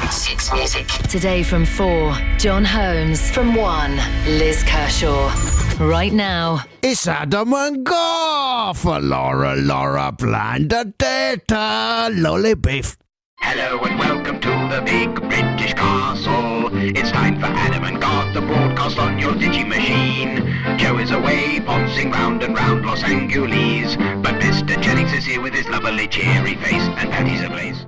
It's music. Today from 4, John Holmes. From 1, Liz Kershaw. Right now, it's Adam and Garth for Laura, blind the data, lolly beef. Hello and welcome to the big British castle. It's time for Adam and Garth to broadcast on your digi-machine. Joe is away, bouncing round and round Los Angeles. But Mr. Jennings is here with his lovely cheery face and panties ablaze.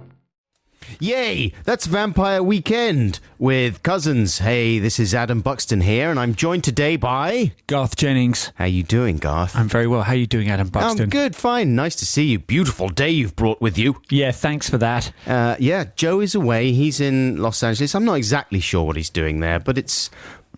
Yay, that's Vampire Weekend with Cousins. Hey, this is Adam Buxton here, and I'm joined today by... Garth Jennings. How you doing, Garth? I'm very well. How you doing, Adam Buxton? I'm good, fine. Nice to see you. Beautiful day you've brought with you. Yeah, thanks for that. Yeah, Joe is away. He's in Los Angeles. I'm not exactly sure what he's doing there, but it's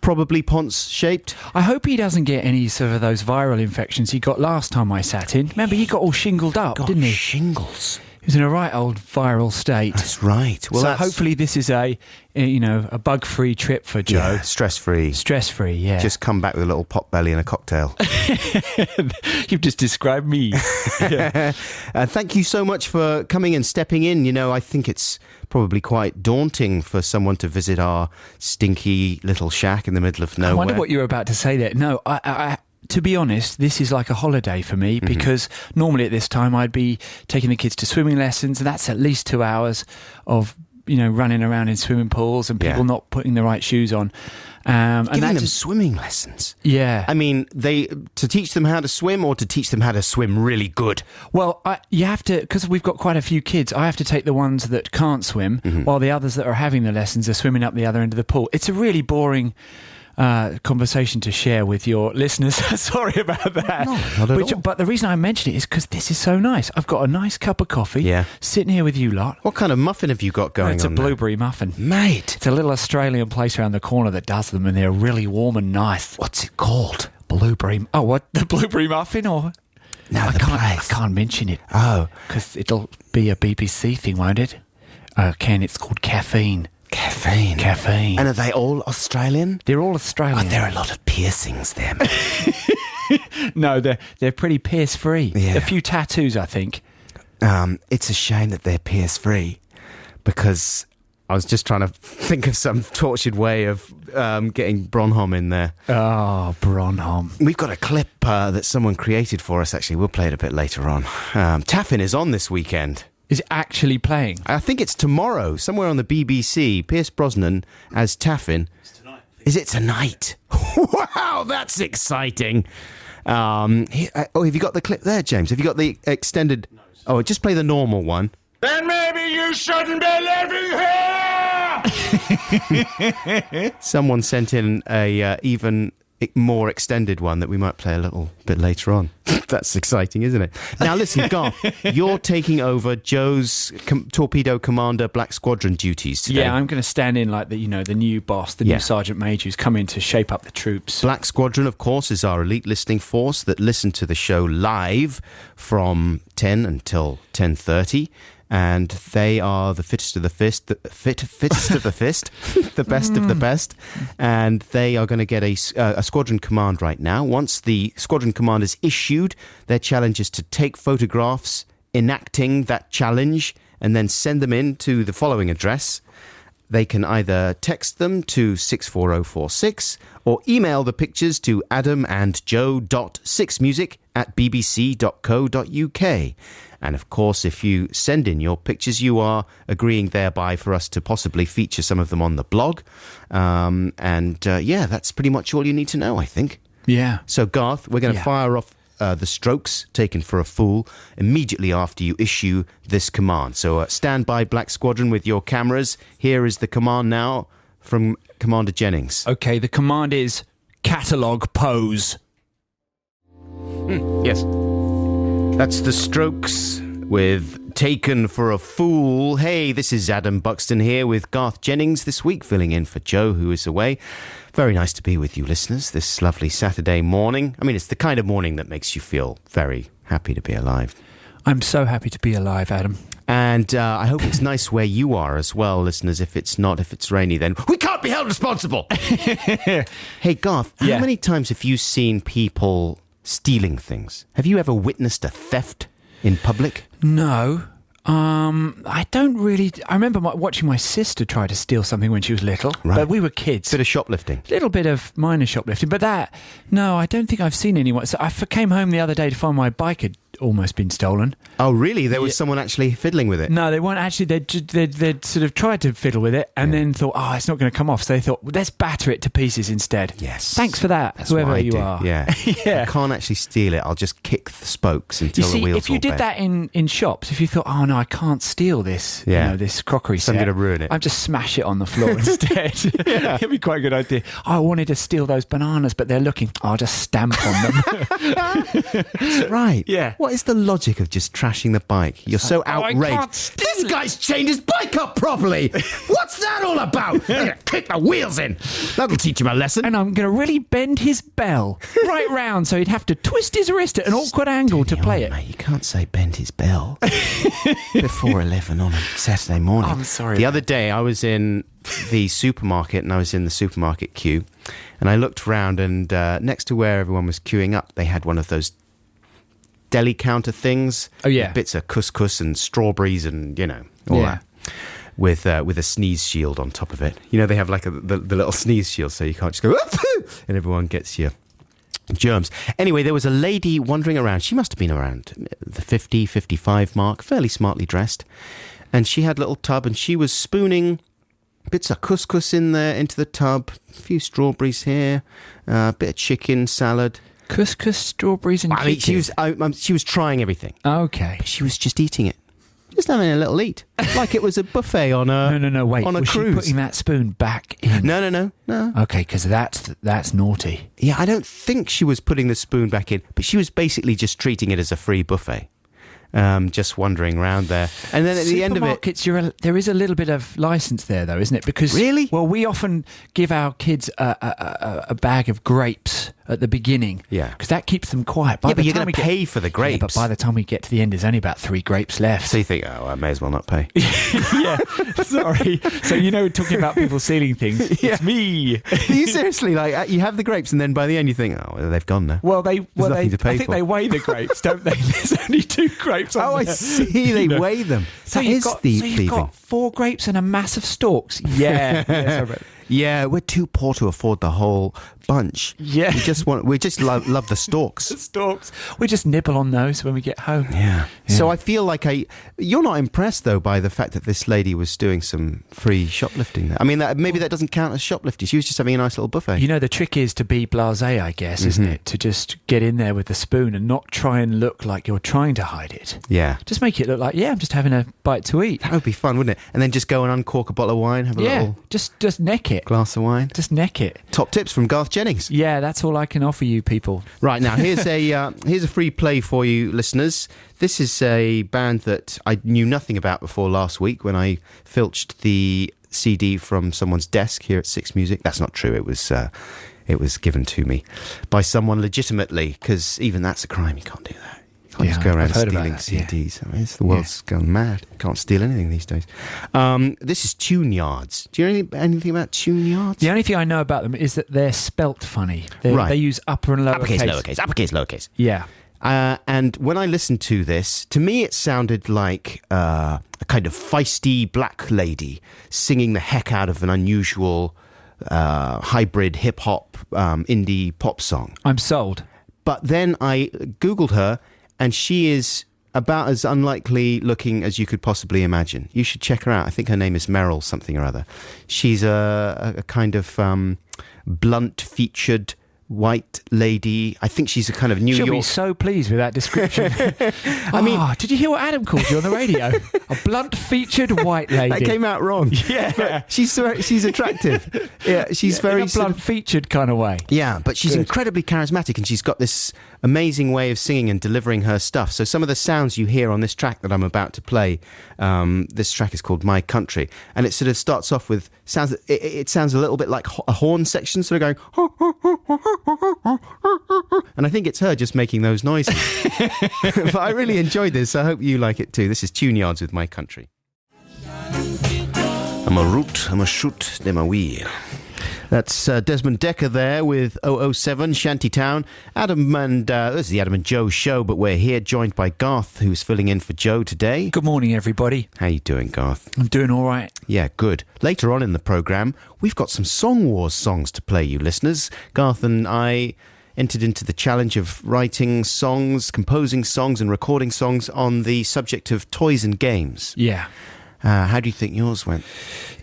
probably Ponce-shaped. I hope he doesn't get any sort of those viral infections he got last time I sat in. Remember, he got all shingled up, didn't he? Shingles. He was in a right old viral state. That's right. Well, so hopefully this is a bug-free trip for Joe. Yeah, stress-free. Stress-free, yeah. Just come back with a little pot belly and a cocktail. You've just described me. Yeah. Thank you so much for coming and stepping in. You know, I think it's probably quite daunting for someone to visit our stinky little shack in the middle of nowhere. I wonder what you were about to say there. No, I to be honest, this is like a holiday for me because normally at this time I'd be taking the kids to swimming lessons, and that's at least 2 hours of, running around in swimming pools and people not putting the right shoes on. Giving them swimming lessons. Yeah. I mean, to teach them how to swim or to teach them how to swim really good? Well, you have to, because we've got quite a few kids, I have to take the ones that can't swim while the others that are having the lessons are swimming up the other end of the pool. It's a really boring conversation to share with your listeners. Sorry about that. No, not at all. But the reason I mention it is because this is so nice. I've got a nice cup of coffee sitting here with you lot. What kind of muffin have you got going on? It's a blueberry muffin. Mate. It's a little Australian place around the corner that does them, and they're really warm and nice. What's it called? Blueberry. Oh, what? The blueberry muffin? Or no, I can't mention it. Oh. Because it'll be a BBC thing, won't it? It's called Caffeine. Caffeine. And are they all Australian? They're all Australian. Oh, there are a lot of piercings there, mate. No, they're pretty pierce-free. Yeah. A few tattoos, I think. It's a shame that they're pierce-free because I was just trying to think of some tortured way of getting Bronholm in there. Oh, Bronholm. We've got a clip that someone created for us, actually. We'll play it a bit later on. Taffin is on this weekend. Is it actually playing? I think it's tomorrow, somewhere on the BBC. Pierce Brosnan as Taffin. It's tonight. Is it tonight? Wow, that's exciting. Have you got the clip there, James? Have you got the extended... Oh, just play the normal one. Then maybe you shouldn't be living here! Someone sent in a even more extended one that we might play a little bit later on. That's exciting, isn't it? Now listen, Garth, you're taking over Joe's Torpedo Commander Black Squadron duties today. Yeah, I'm going to stand in like the new boss, the new Sergeant Major who's come in to shape up the troops. Black Squadron, of course, is our elite listening force that listen to the show live from 10 until 10:30. And they are the fittest of the fist, fittest of the fist, the best of the best. And they are going to get a squadron command right now. Once the squadron command is issued, their challenge is to take photographs enacting that challenge and then send them in to the following address. They can either text them to 64046 or email the pictures to adamandjoe.6music@bbc.co.uk. And of course, if you send in your pictures, you are agreeing thereby for us to possibly feature some of them on the blog. That's pretty much all you need to know, I think. Yeah. So, Garth, we're going to fire off the strokes taken for a fool immediately after you issue this command. So stand by, Black Squadron, with your cameras. Here is the command now from Commander Jennings. Okay, the command is catalogue pose. Yes. That's the strokes with Taken for a Fool. Hey, this is Adam Buxton here with Garth Jennings this week, filling in for Joe, who is away. Very nice to be with you, listeners, this lovely Saturday morning. I mean, it's the kind of morning that makes you feel very happy to be alive. I'm so happy to be alive, Adam. And I hope it's nice where you are as well, listeners. If it's rainy, then we can't be held responsible. Hey, Garth, how many times have you seen people stealing things? Have you ever witnessed a theft in public? No. I don't really. I remember watching my sister try to steal something when she was little, Right. but we were kids. Bit of shoplifting. Little bit of minor shoplifting, but no, I don't think I've seen anyone. So I came home the other day to find my bike had almost been stolen. Oh, really? There was someone actually fiddling with it? No, they weren't actually. They'd sort of tried to fiddle with it and then thought, oh, it's not going to come off. So they thought, well, let's batter it to pieces instead. Yes. Thanks for that, That's whoever what I you do. are. Yeah. Yeah. I can't actually steal it. I'll just kick the spokes You until the see, wheels if you all did bend. that in shops, if you thought, oh no, I can't steal this, this crockery So I'm set, gonna ruin it. I'd just smash it on the floor instead. It'd be quite a good idea. Oh, I wanted to steal those bananas, but they're looking. I'll just stamp on them. That's right. Yeah. What is the logic of just trashing the bike? You're so I outraged. can't steal This guy's chained his bike up properly. What's that all about? I'm gonna kick the wheels in. That'll teach him a lesson. And I'm going to really bend his bell right round so he'd have to twist his wrist at an awkward angle to play it. Mate, you can't say bend his bell before 11 on a Saturday morning. I'm sorry, The mate. other day I was in the supermarket and I was in the supermarket queue and I looked round and next to where everyone was queuing up, they had one of those deli counter things. Oh, yeah. With bits of couscous and strawberries and, all Yeah. that. With a sneeze shield on top of it. They have like the little sneeze shield so you can't just go, and everyone gets your germs. Anyway, there was a lady wandering around. She must have been around the 50, 55 mark, fairly smartly dressed. And she had a little tub and she was spooning bits of couscous in there into the tub, a few strawberries here, a bit of chicken salad. Couscous, strawberries and I mean, chicken. she was trying everything. Okay. She was just eating it. Just having a little eat. Like it was a buffet on a No, wait. on a was cruise. she putting that spoon back in? No. Okay, because that's naughty. Yeah, I don't think she was putting the spoon back in, but she was basically just treating it as a free buffet. Just wandering around there. And then at the end of it... Supermarkets, there is a little bit of license there, though, isn't it? Because Really? Well, we often give our kids a bag of grapes at the beginning. Yeah. Because that keeps them quiet. Yeah, but you're going to pay for the grapes. Yeah, but by the time we get to the end, there's only about 3 grapes left. So you think, oh, I may as well not pay. Yeah, sorry. So, talking about people stealing things, it's me. You seriously, like, you have the grapes and then by the end you think, oh, well, they've gone now. Well, nothing to pay I think for. they weigh the grapes, don't they? There's only 2 grapes on Oh, I there. see. They weigh them. So That you've is got, thieving. you've got 4 grapes and a mass of stalks. Yeah. Sorry about- Yeah, we're too poor to afford the whole bunch. Yeah. We just love the stalks. stalks. We just nibble on those when we get home. Yeah. So I feel like you're not impressed though by the fact that this lady was doing some free shoplifting there. I mean, maybe that doesn't count as shoplifting. She was just having a nice little buffet. The trick is to be blasé, I guess, isn't it? To just get in there with the spoon and not try and look like you're trying to hide it. Yeah. Just make it look like, I'm just having a bite to eat. That would be fun, wouldn't it? And then just go and uncork a bottle of wine, have a little just neck it. glass of wine. Just neck it. Top tips from Garth Jennings. Yeah, that's all I can offer you people. Right, now here's a free play for you listeners. This is a band that I knew nothing about before last week when I filched the CD from someone's desk here at Six Music. That's not true. It was given to me by someone legitimately, because even that's a crime. You can't do that. You can't just go around I've heard stealing about that, yeah. CDs. I mean, the world's gone mad. Can't steal anything these days. This is Tune Yards. Do you know anything about Tune Yards? The only thing I know about them is that they're spelt funny. Right. They use upper and lower Uppercase, case. lowercase, lowercase. Yeah. And when I listened to this, to me it sounded like a kind of feisty black lady singing the heck out of an unusual hybrid hip-hop indie pop song. I'm sold. But then I Googled her, and she is about as unlikely looking as you could possibly imagine. You should check her out. I think her name is Meryl something or other. She's a kind of blunt-featured white lady. I think she's a kind of New She'll York... be so pleased with that description. I mean, did you hear what Adam called you on the radio? A blunt-featured white lady. That came out wrong. Yeah. But she's attractive. Yeah, she's very in a blunt-featured kind of way. Yeah, but she's incredibly charismatic, and she's got this amazing way of singing and delivering her stuff. So some of the sounds you hear on this track that I'm about to play, this track is called My Country, and it sort of starts off with sounds. It sounds a little bit like a horn section, sort of going, and I think it's her just making those noises. But I really enjoyed this. So I hope you like it too. This is Tune Yards with My Country. I'm a root, I'm a shoot, de ma wheel. That's Desmond Decker there with 007 Shantytown. Adam and this is the Adam and Joe show, but we're here joined by Garth, who's filling in for Joe today. Good morning, everybody. How you doing, Garth? I'm doing all right. Yeah, good. Later on in the programme, we've got some Song Wars songs to play, you listeners. Garth and I entered into the challenge of writing songs, composing songs and recording songs on the subject of toys and games. Yeah. How do you think yours went?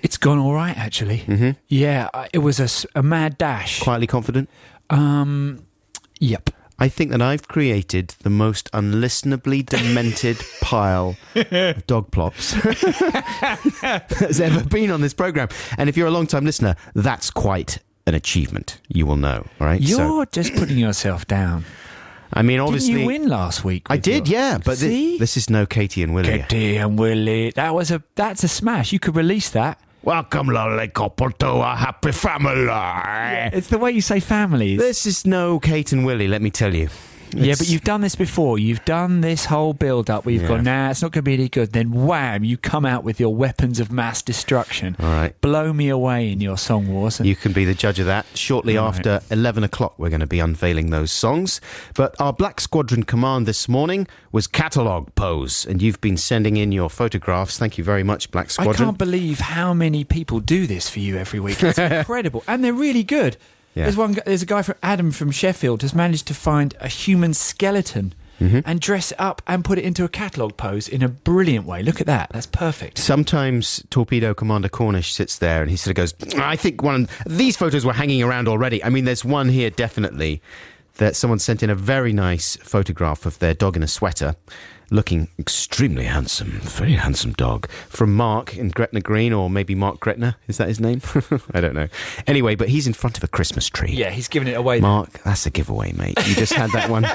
It's gone all right, actually. Mm-hmm. Yeah, it was a mad dash. Quietly confident? Yep. I think that I've created the most unlistenably demented pile of dog plops that's ever been on this programme. And if you're a long-time listener, that's quite an achievement, you will know, right? You're just putting yourself down. I mean, obviously... Didn't you win last week? I did, yeah, but this is no Katie and Willie. Katie and Willie. That's a smash. You could release that. Welcome, lovely couple, to a happy family. Yeah, it's the way you say families. This is no Kate and Willie, let me tell you. Yeah, but you've done this before. You've done this whole build-up where you've gone, nah, it's not going to be any good. Then wham, you come out with your weapons of mass destruction. All right. Blow me away in your Song Wars. You can be the judge of that. Shortly after 11 o'clock, we're going to be unveiling those songs. But our Black Squadron command this morning was catalogue pose. And you've been sending in your photographs. Thank you very much, Black Squadron. I can't believe how many people do this for you every week. It's incredible. And they're really good. Yeah. There's a guy from Adam from Sheffield has managed to find a human skeleton and dress it up and put it into a catalogue pose in a brilliant way. Look at that. That's perfect. Sometimes Torpedo Commander Cornish sits there and he sort of goes, I think these photos were hanging around already. I mean, there's one here definitely that someone sent in a very nice photograph of their dog in a sweater, looking extremely handsome, very handsome dog, from Mark in Gretna Green, or maybe Mark Gretna, is that his name? I don't know. Anyway, but he's in front of a Christmas tree. Yeah, he's giving it away. Mark, that's a giveaway, mate. You just had that one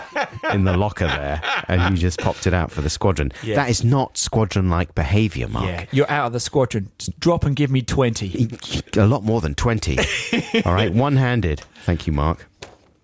in the locker there, and you just popped it out for the squadron. Yeah. That is not squadron-like behaviour, Mark. Yeah, you're out of the squadron. Just drop and give me 20. A lot more than 20. All right, one-handed. Thank you, Mark.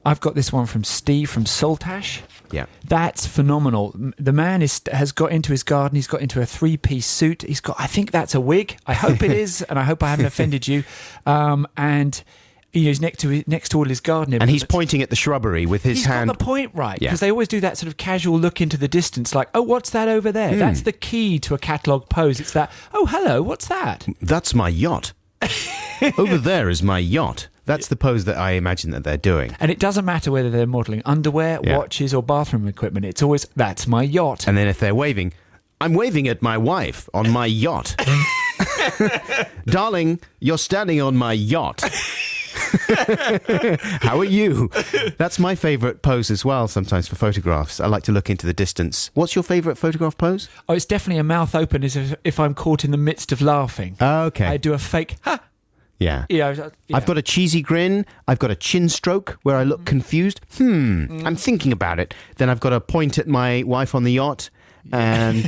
I've got this one from Steve from Saltash. Yeah. That's phenomenal. The man has got into his garden. He's got into a three-piece suit. I think that's a wig. I hope it is, and I hope I haven't offended you. And he's next to all his garden. And he's pointing at the shrubbery with his hand. He's got the point right, because they always do that sort of casual look into the distance, like, oh, what's that over there? That's the key to a catalogue pose. It's that, oh, hello, what's that? That's my yacht. Over there is my yacht. That's the pose that I imagine that they're doing. And it doesn't matter whether they're modelling underwear, watches or bathroom equipment. It's always, that's my yacht. And then if they're waving, I'm waving at my wife on my yacht. Darling, you're standing on my yacht. How are you? That's my favourite pose as well, sometimes for photographs. I like to look into the distance. What's your favourite photograph pose? Oh, it's definitely a mouth open as if I'm caught in the midst of laughing. Okay. I do a fake, ha! Yeah. I've got a cheesy grin. I've got a chin stroke where I look confused. I'm thinking about it. Then I've got a point at my wife on the yacht. And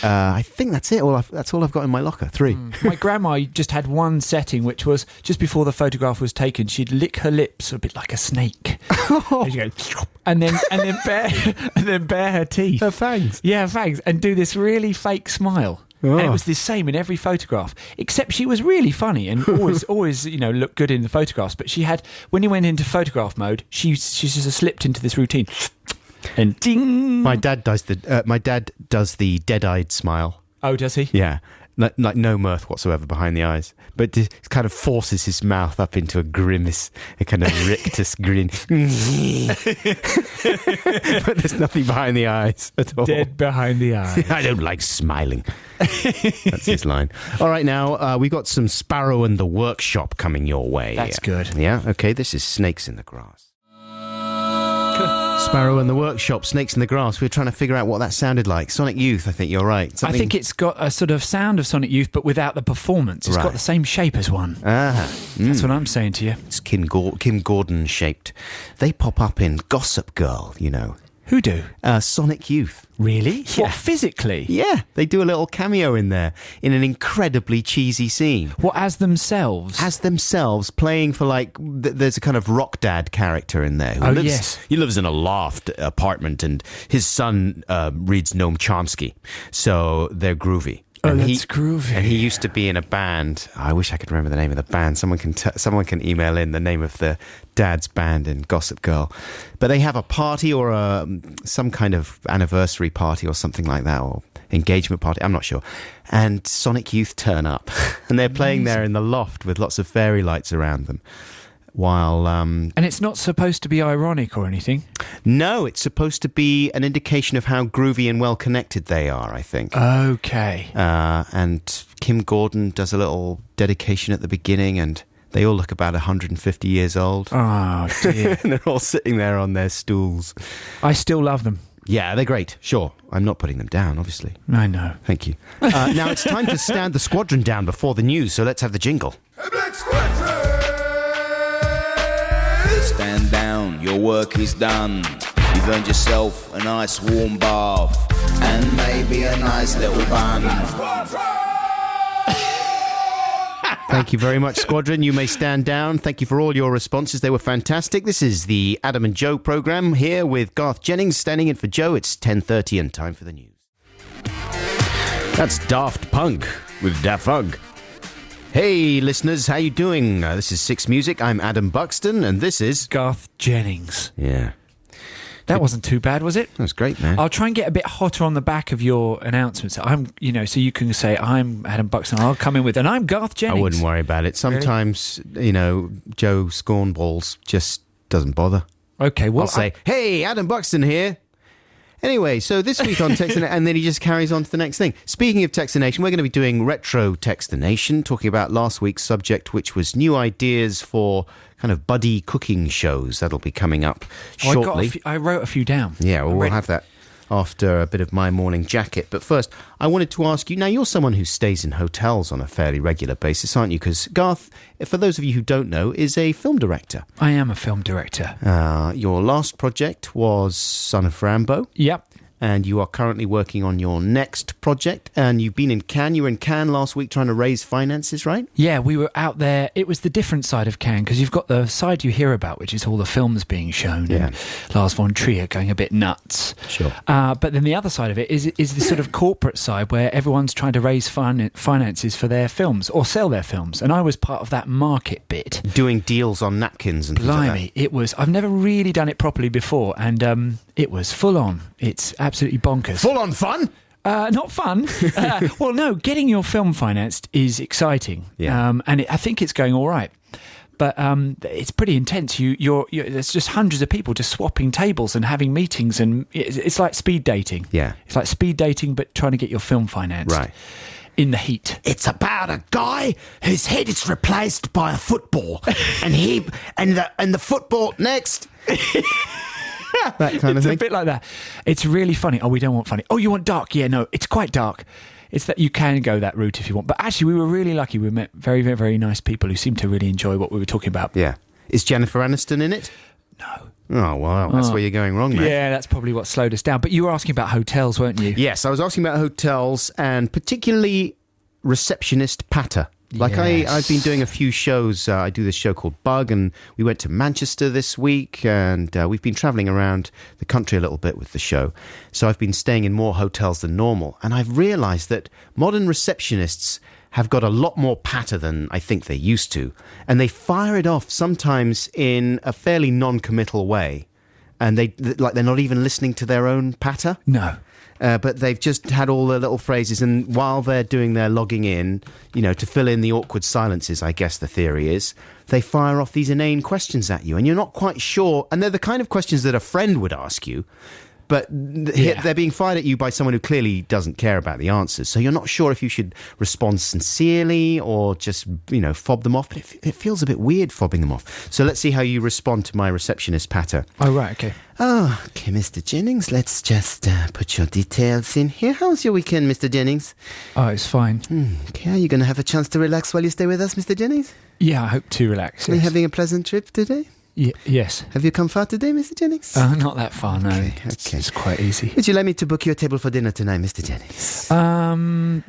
I think that's it. That's all I've got in my locker. 3. My grandma just had one setting, which was just before the photograph was taken, she'd lick her lips a bit like a snake. And she'd go, and then bare her teeth. Her fangs. Yeah, fangs. And do this really fake smile. Oh. And it was the same in every photograph, except she was really funny and always, looked good in the photographs. But she had, when you went into photograph mode, she just slipped into this routine. And ding. My dad does the dead-eyed smile. Oh, does he? Yeah. Like no mirth whatsoever behind the eyes, but it kind of forces his mouth up into a grimace, a kind of rictus grin. But there's nothing behind the eyes at all. Dead behind the eyes. I don't like smiling. That's his line. All right, now we've got some Sparrow and the Workshop coming your way. That's good. Yeah, okay, this is Snakes in the Grass. Sparrow and the Workshop, Snakes in the Grass. We're trying to figure out what that sounded like. Sonic Youth, I think you're right. I think it's got a sort of sound of Sonic Youth, but without the performance. It's got the same shape as one. That's what I'm saying to you. It's Kim Gordon shaped. They pop up in Gossip Girl, you know. Who do? Sonic Youth. Really? Yeah. What, physically? Yeah, they do a little cameo in there in an incredibly cheesy scene. What, as themselves? As themselves, playing for there's a kind of rock dad character in there. He lives in a loft apartment and his son reads Noam Chomsky, so they're groovy. Oh, that's groovy. And he used to be in a band. I wish I could remember the name of the band. Someone can email in the name of the dad's band in Gossip Girl. But they have a party or some kind of anniversary party or something like that, or engagement party. I'm not sure. And Sonic Youth turn up, and they're playing there in the loft with lots of fairy lights around them. While and it's not supposed to be ironic or anything. No, it's supposed to be an indication of how groovy and well connected they are, I think. Okay. And Kim Gordon does a little dedication at the beginning, and they all look about 150 years old. Oh dear. And they're all sitting there on their stools. I still love them. Yeah, they're great. Sure. I'm not putting them down, obviously. I know. Thank you. Now it's time to stand the squadron down before the news, so let's have the jingle. Black Squadron! Stand down, your work is done. You've earned yourself a nice warm bath and maybe a nice little bun. Thank you very much, Squadron. You may stand down. Thank you for all your responses. They were fantastic. This is the Adam and Joe programme here with Garth Jennings standing in for Joe. It's 10:30 and time for the news. That's Daft Punk with Daft Punk. Hey, listeners, how you doing? This is Six Music. I'm Adam Buxton, and this is... Garth Jennings. Yeah. That wasn't too bad, was it? That was great, man. I'll try and get a bit hotter on the back of your announcements. So you can say, I'm Adam Buxton. I'll come in with, and I'm Garth Jennings. I wouldn't worry about it. Sometimes, Joe Scornballs just doesn't bother. Okay, well... I'll say, hey, Adam Buxton here. Anyway, so this week on Textination, and then he just carries on to the next thing. Speaking of Textination, we're going to be doing Retrotextination, talking about last week's subject, which was new ideas for kind of buddy cooking shows. That'll be coming up shortly. I wrote a few down. Yeah, well, we'll have that after a bit of my morning jacket. But first, I wanted to ask you, now you're someone who stays in hotels on a fairly regular basis, aren't you? Because Garth, for those of you who don't know, is a film director. I am a film director. Your last project was Son of Rambo. Yep. And you are currently working on your next project. And you've been in Cannes. You were in Cannes last week trying to raise finances, right? Yeah, we were out there. It was the different side of Cannes, because you've got the side you hear about, which is all the films being shown, and Lars von Trier going a bit nuts. Sure. But then the other side of it is the sort of corporate side where everyone's trying to raise finances for their films or sell their films. And I was part of that market bit. Doing deals on napkins and things like that. Blimey, it was. I've never really done it properly before, and it was full on. It's absolutely bonkers. Full on fun? Not fun. Well, no, getting your film financed is exciting. Yeah. And I think it's going all right. But it's pretty intense. There's just hundreds of people just swapping tables and having meetings, and it's like speed dating. Yeah. It's like speed dating, but trying to get your film financed. Right. In the heat. It's about a guy whose head is replaced by a football, and the football next. That kind of It's thing. a bit like that. It's really funny. Oh, we don't want funny. Oh, you want dark? Yeah, no, it's quite dark. It's that you can go that route if you want. But actually, we were really lucky. We met very, very, very nice people who seemed to really enjoy what we were talking about. Yeah. Is Jennifer Aniston in it? No. Oh, well, that's where you're going wrong, man. Yeah, that's probably what slowed us down. But you were asking about hotels, weren't you? Yes, I was asking about hotels and particularly receptionist patter. Like Yes. I've been doing a few shows. I do this show called Bug, and we went to Manchester this week, and we've been travelling around the country a little bit with the show. So I've been staying in more hotels than normal, and I've realised that modern receptionists have got a lot more patter than I think they used to, and they fire it off sometimes in a fairly non-committal way, and they're not even listening to their own patter. No. But they've just had all the little phrases, and while they're doing their logging in, to fill in the awkward silences, I guess the theory is, they fire off these inane questions at you, and you're not quite sure, and they're the kind of questions that a friend would ask you, but they're being fired at you by someone who clearly doesn't care about the answers, so you're not sure if you should respond sincerely or just, fob them off, but it feels a bit weird fobbing them off. So let's see how you respond to my receptionist patter. Oh, right, okay. Oh, okay, Mr. Jennings, let's just put your details in here. How was your weekend, Mr. Jennings? Oh, it's fine. Okay, are you going to have a chance to relax while you stay with us, Mr. Jennings? Yeah, I hope to relax. Are you Yes. having a pleasant trip today? Yes. Have you come far today, Mr. Jennings? Not that far, no. Okay. It's quite easy. Would you like me to book you a table for dinner tonight, Mr. Jennings?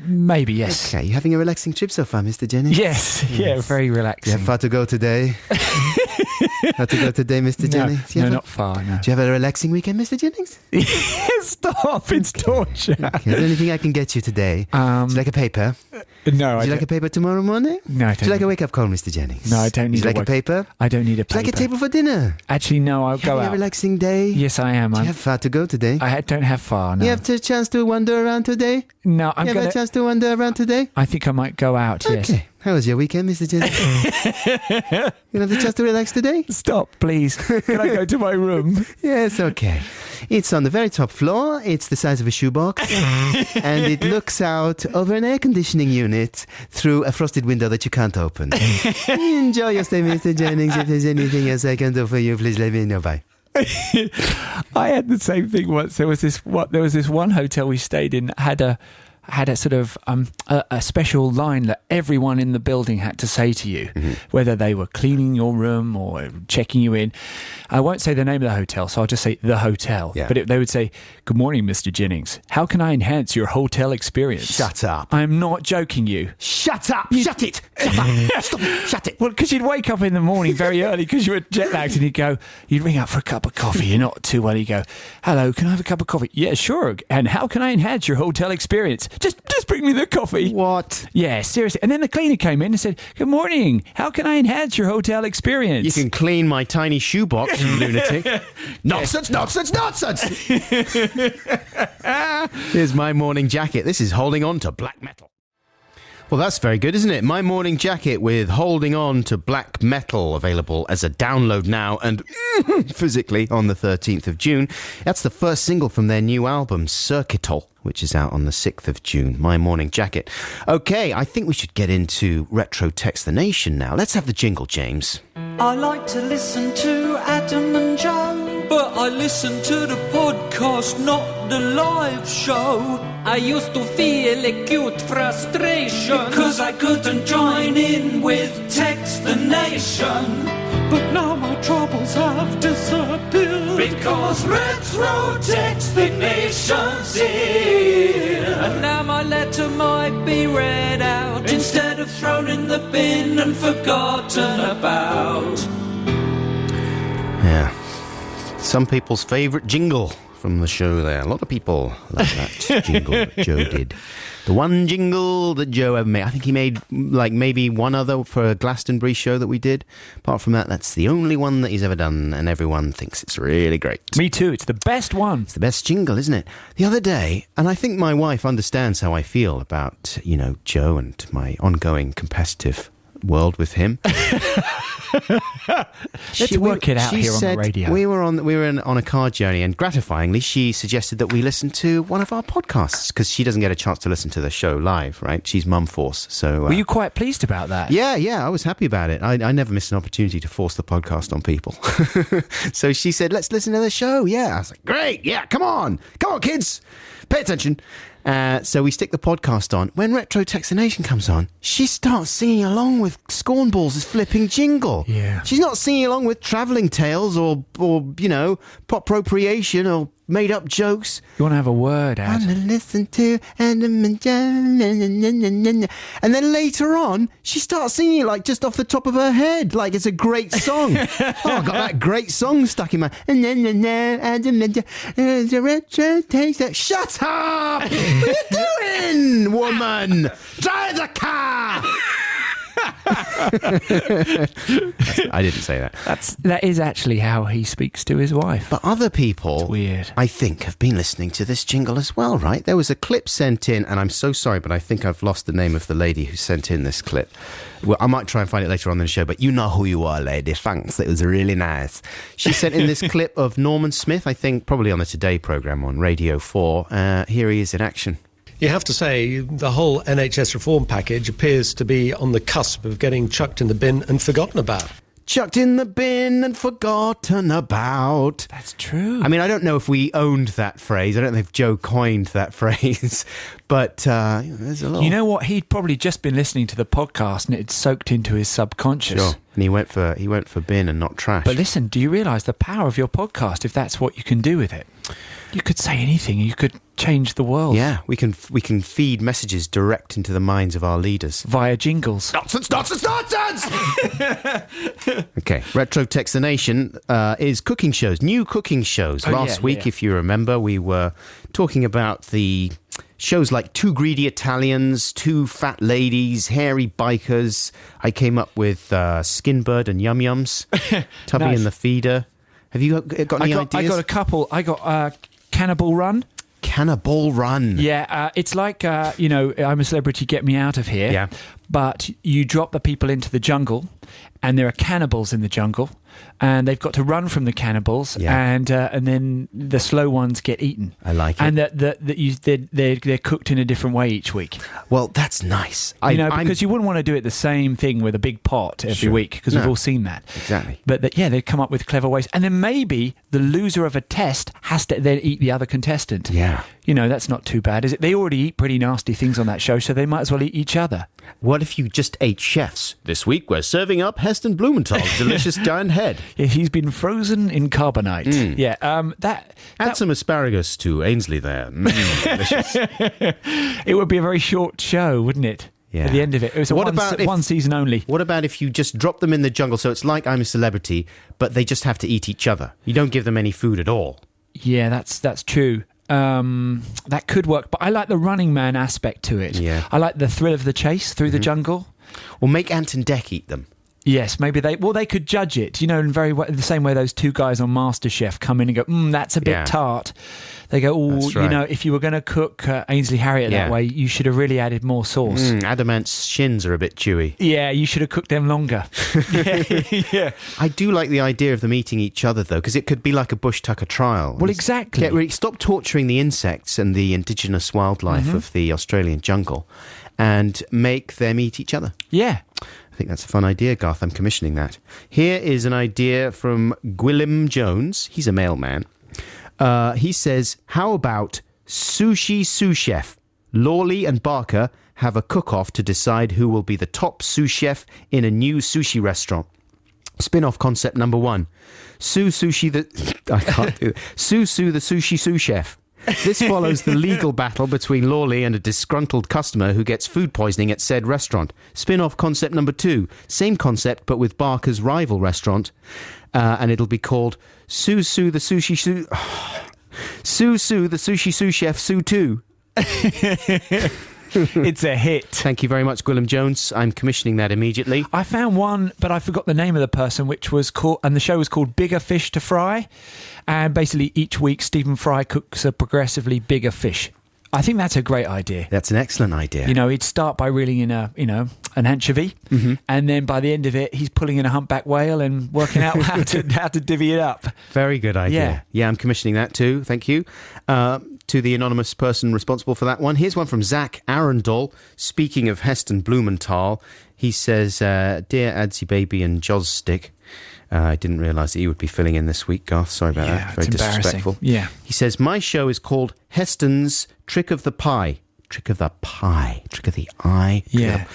Maybe, yes. Okay, you having a relaxing trip so far, Mr. Jennings? Yes, yeah, very Do relaxing. you have far to go today? Far to go today, Mr. Jennings? No, not far, no. Do you have a relaxing weekend, Mr. Jennings? Stop, it's torture. Okay, is there anything I can get you today? Would you like a paper? No, Would you like a paper tomorrow morning? No, I Would you don't. like a wake-up call, Mr. Jennings? No, I don't need Would you like a paper? I don't need a Would paper. you like a table for dinner? Actually, no, I'll go Having a out. relaxing day? Yes, I am. Do you have far to go today? I don't have far, no. You have a chance to wander around today? No, I'm You have going a chance to wander around today? I think I might go out, yes. Okay. How was your weekend, Mr. Jennings? You have the chance to relax today? Stop, please. Can I go to my room? Yes, okay. It's on the very top floor. It's the size of a shoebox. And it looks out over an air conditioning unit through a frosted window that you can't open. Enjoy your stay, Mr. Jennings. If there's anything else I can do for you, please let me know. Bye. I had the same thing once. There was this one hotel we stayed in had a sort of a special line that everyone in the building had to say to you, whether they were cleaning your room or checking you in. I won't say the name of the hotel, so I'll just say the hotel. Yeah. But they would say, "Good morning, Mr. Jennings. How can I enhance your hotel experience?" Shut up. I'm not joking you. Shut up. Shut it. Shut up. Stop it. Shut it. Well, because you'd wake up in the morning very early because you were jet lagged, and you'd ring up for a cup of coffee. You're not too well. You go, "Hello, can I have a cup of coffee?" "Yeah, sure. And how can I enhance your hotel experience?" Just bring me the coffee. What? Yeah, seriously. And then the cleaner came in and said, "Good morning. How can I enhance your hotel experience?" You can clean my tiny shoebox, you lunatic. Nonsense, nonsense, nonsense! Here's my morning jacket. This is Holding On to Black Metal. Well, that's very good, isn't it? My morning jacket with Holding On to Black Metal, available as a download now and physically on the 13th of June. That's the first single from their new album, Circuital, which is out on the 6th of June. My morning jacket. Okay, I think we should get into Retrotextination now. Let's have the jingle, James. I like to listen to Adam and Joe, but I listen to the podcast, not the live show. I used to feel acute frustration because I couldn't join in with Textination, but now my troubles have disappeared because Retrotextination's here. And now my letter might be read out instead of thrown in the bin and forgotten about. Yeah. Some people's favourite jingle from the show there. A lot of people like that jingle that Joe did. The one jingle that Joe ever made. I think he made like maybe one other for a Glastonbury show that we did. Apart from that, that's the only one that he's ever done, and everyone thinks it's really great. Me too. It's the best one. It's the best jingle, isn't it? The other day, and I think my wife understands how I feel about, Joe and my ongoing competitive world with him. Let's work it out here on the radio. We were on a car journey, and gratifyingly, she suggested that we listen to one of our podcasts because she doesn't get a chance to listen to the show live, right? She's mum force, so. Were you quite pleased about that? Yeah, I was happy about it. I never miss an opportunity to force the podcast on people. So she said, "Let's listen to the show." Yeah, I was like, "Great, yeah, come on, kids, pay attention." So we stick the podcast on. When Retrotextination comes on, she starts singing along with Scornballs' flipping jingle. Yeah. She's not singing along with Travelling Tales or propriation or made-up jokes. You want to have a word, Ad? I'm gonna listen to and then later on she starts singing like just off the top of her head, like it's a great song. I got that great song stuck in my. Shut up! What are you doing, woman? Drive the car. I didn't say that. That is actually how he speaks to his wife. But other people, It's weird. I think, have been listening to this jingle as well, right? There was a clip sent in, and I'm so sorry, but I think I've lost the name of the lady who sent in this clip. Well, I might try and find it later on in the show, but you know who you are, lady. Thanks. It was really nice. She sent in this clip of Norman Smith, I think, probably on the Today programme on Radio 4. Here he is in action. You have to say, the whole NHS reform package appears to be on the cusp of getting chucked in the bin and forgotten about. chucked in the bin and forgotten about. That's true. I mean, I don't know if we owned that phrase. I don't know if Joe coined that phrase, but there's a lot. You know what? He'd probably just been listening to the podcast and it soaked into his subconscious. Sure. And he went for bin and not trash. But listen, do you realise the power of your podcast if that's what you can do with it? You could say anything. You could change the world. Yeah, we can feed messages direct into the minds of our leaders. Via jingles. Nonsense! Okay, Retrotextination is cooking shows, new cooking shows. Last week, if you remember, we were talking about the shows like Two Greedy Italians, Two Fat Ladies, Hairy Bikers. I came up with Skinbird and Yum Yums, Tubby Nice. and the Feeder. Have you got any ideas? I got a couple. I got Cannibal Run. Cannibal Run. Yeah, it's like, I'm a Celebrity, Get Me Out of Here. Yeah. But you drop the people into the jungle, and there are cannibals in the jungle, and they've got to run from the cannibals, and then the slow ones get eaten. I like it. And they're cooked in a different way each week. Well, that's nice. Because you wouldn't want to do it the same thing with a big pot every week, because we've all seen that. Exactly. But they come up with clever ways. And then maybe the loser of a test has to then eat the other contestant. Yeah. That's not too bad, is it? They already eat pretty nasty things on that show, so they might as well eat each other. What if you just ate chefs? This week we're serving up Heston Blumenthal's delicious giant head. Yeah, he's been frozen in carbonite. Yeah, Add some asparagus to Ainsley there. Delicious. It would be a very short show, wouldn't it? Yeah. At the end of it. It was one season only. What about if you just drop them in the jungle, so it's like I'm a Celebrity, but they just have to eat each other? You don't give them any food at all. Yeah, that's true. That could work, but I like the Running Man aspect to it. Yeah. I like the thrill of the chase through the jungle. Or make Ant and Dec eat them. Yes, maybe they could judge it, in the same way those two guys on MasterChef come in and go, that's a bit tart. They go, if you were going to cook Ainsley Harriott that way, you should have really added more sauce. Adamant's shins are a bit chewy. Yeah, you should have cooked them longer. Yeah. I do like the idea of them eating each other, though, because it could be like a bush tucker trial. Well, exactly. Stop torturing the insects and the indigenous wildlife of the Australian jungle and make them eat each other. Yeah. I think that's a fun idea, Garth. I'm commissioning that. Here is an idea from Gwilym Jones. He's a mailman. He says, how about sushi sous chef? Lawley and Barker have a cook-off to decide who will be the top sous chef in a new sushi restaurant. Spin-off concept number 1. Sue the sushi sous chef. This follows the legal battle between Lawley and a disgruntled customer who gets food poisoning at said restaurant. Spin-off concept number 2. Same concept, but with Barker's rival restaurant. And it'll be called Sue the Sushi Sue... Sue the Sushi Sous Chef Sue 2. It's a hit. Thank you very much, Gwilym Jones. I'm commissioning that immediately. I found one, but I forgot the name of the person, which was called, and the show was called Bigger Fish to Fry. And basically each week Stephen Fry cooks a progressively bigger fish. I think that's a great idea. That's an excellent idea. He'd start by reeling in an anchovy, and then by the end of it, he's pulling in a humpback whale and working out how to divvy it up. Very good idea. Yeah, I'm commissioning that too. Thank you. To the anonymous person responsible for that one. Here's one from Zach Arundel. Speaking of Heston Blumenthal, he says, Dear Adsy Baby and Joz Stick, I didn't realise that you would be filling in this week, Garth. Sorry about that. Very disrespectful. Yeah. He says, my show is called Heston's Trick of the Pie. Trick of the Pie. Trick of the Eye. Yeah.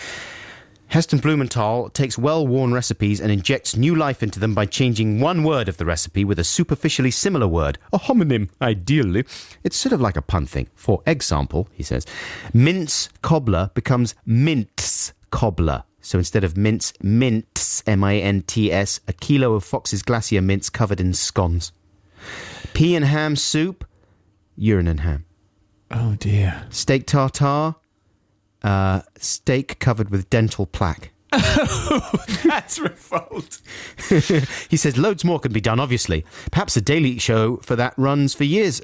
Heston Blumenthal takes well-worn recipes and injects new life into them by changing one word of the recipe with a superficially similar word. A homonym, ideally. It's sort of like a pun thing. For example, he says, mince cobbler becomes mince cobbler. So instead of mince, mints, M-I-N-T-S, a kilo of Fox's Glacier mince covered in scones. Pea and ham soup, urine and ham. Oh, dear. Steak tartare, steak covered with dental plaque. That's revolt. He says loads more can be done, obviously. Perhaps a daily show for that runs for years.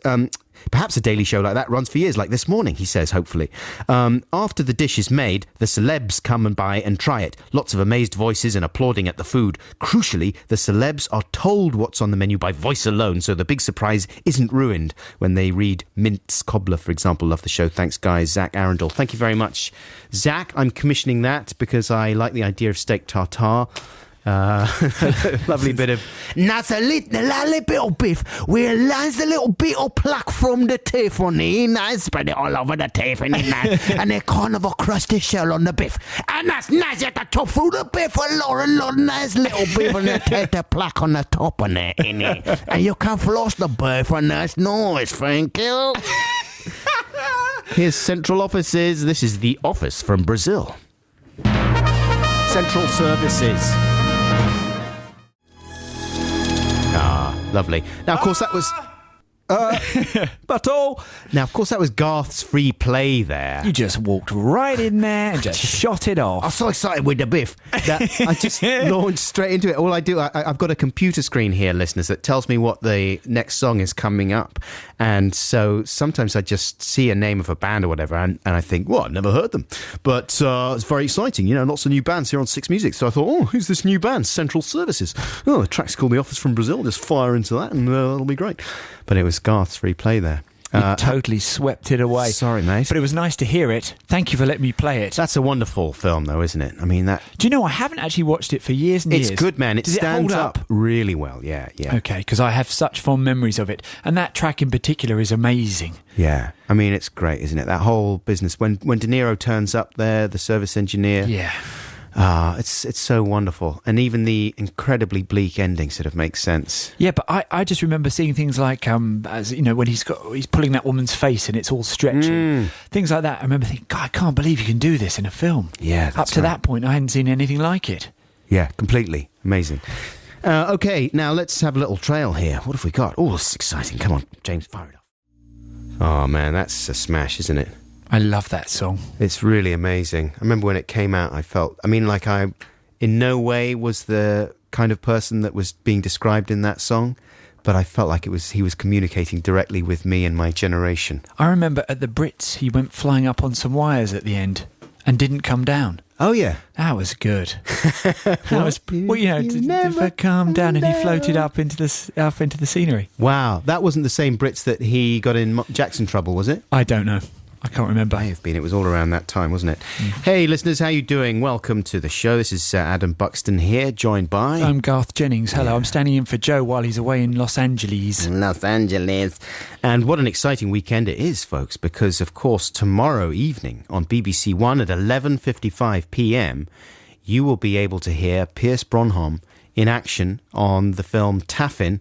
Perhaps a daily show like that runs for years, like this morning, he says, hopefully. After the dish is made, the celebs come and buy and try it. Lots of amazed voices and applauding at the food. Crucially, the celebs are told what's on the menu by voice alone, so the big surprise isn't ruined when they read mince cobbler, for example. Love the show. Thanks, guys. Zach Arundel. Thank you very much, Zach. I'm commissioning that because I like the idea of steak tartare. Lovely bit of... That's a little biff. Where lies a little bit of plaque from the teeth on the nice, spread it all over the teeth and and a kind of a crusty shell on the biff. And that's nice at the top through the biff, a lot nice little biff and the plaque on the top on it, innit? And you can floss the biff for a nice noise, thank you. Here's central offices. This is the office from Brazil. Central services. Lovely. Now, of course, that was... Now, of course, that was Garth's free play there. You just walked right in there and just shot it off. I'm so excited with the biff. I just launched straight into it. All I do, I've got a computer screen here, listeners, that tells me what the next song is coming up. And so sometimes I just see a name of a band or whatever, and I think, well, I've never heard them. But it's very exciting. You know, lots of new bands here on Six Music. So I thought, oh, who's this new band? Central Services. Oh, the track's called The Office from Brazil. Just fire into that and it'll be great. But it was Garth's free play there. You totally swept it away. Sorry, mate. But it was nice to hear it. Thank you for letting me play it. That's a wonderful film, though, isn't it? I mean, that... Do you know, I haven't actually watched it for years and years. It's good, man. It stands up really well. Yeah. Okay, because I have such fond memories of it. And that track in particular is amazing. Yeah. I mean, it's great, isn't it? That whole business. When De Niro turns up there, the service engineer... Yeah. It's so wonderful. And even the incredibly bleak ending sort of makes sense. Yeah, but I just remember seeing things like, as you know, when he's pulling that woman's face and it's all stretching. Things like that. I remember thinking, God, I can't believe you can do this in a film. Yeah, that's Up to that point, I hadn't seen anything like it. Yeah, completely. Amazing. Okay, now let's have a little trail here. What have we got? Oh, this is exciting. Come on, James, fire it up. Oh, man, that's a smash, isn't it? I love that song. It's really amazing. I remember when it came out, I in no way was the kind of person that was being described in that song, but I felt like he was communicating directly with me and my generation. I remember at the Brits, he went flying up on some wires at the end and didn't come down. Oh, yeah. That was good. Never come down, and he floated up into the scenery. Wow, that wasn't the same Brits that he got in Jackson trouble, was it? I don't know. I can't remember. May have been. It was all around that time, wasn't it? Hey, listeners, how you doing? Welcome to the show. This is Adam Buxton here, joined by... I'm Garth Jennings. Hello. I'm standing in for Joe while he's away in Los Angeles. Los Angeles. And what an exciting weekend it is, folks, because, of course, tomorrow evening on BBC One at 11:55 p.m, you will be able to hear Pierce Brosnan in action on the film Taffin,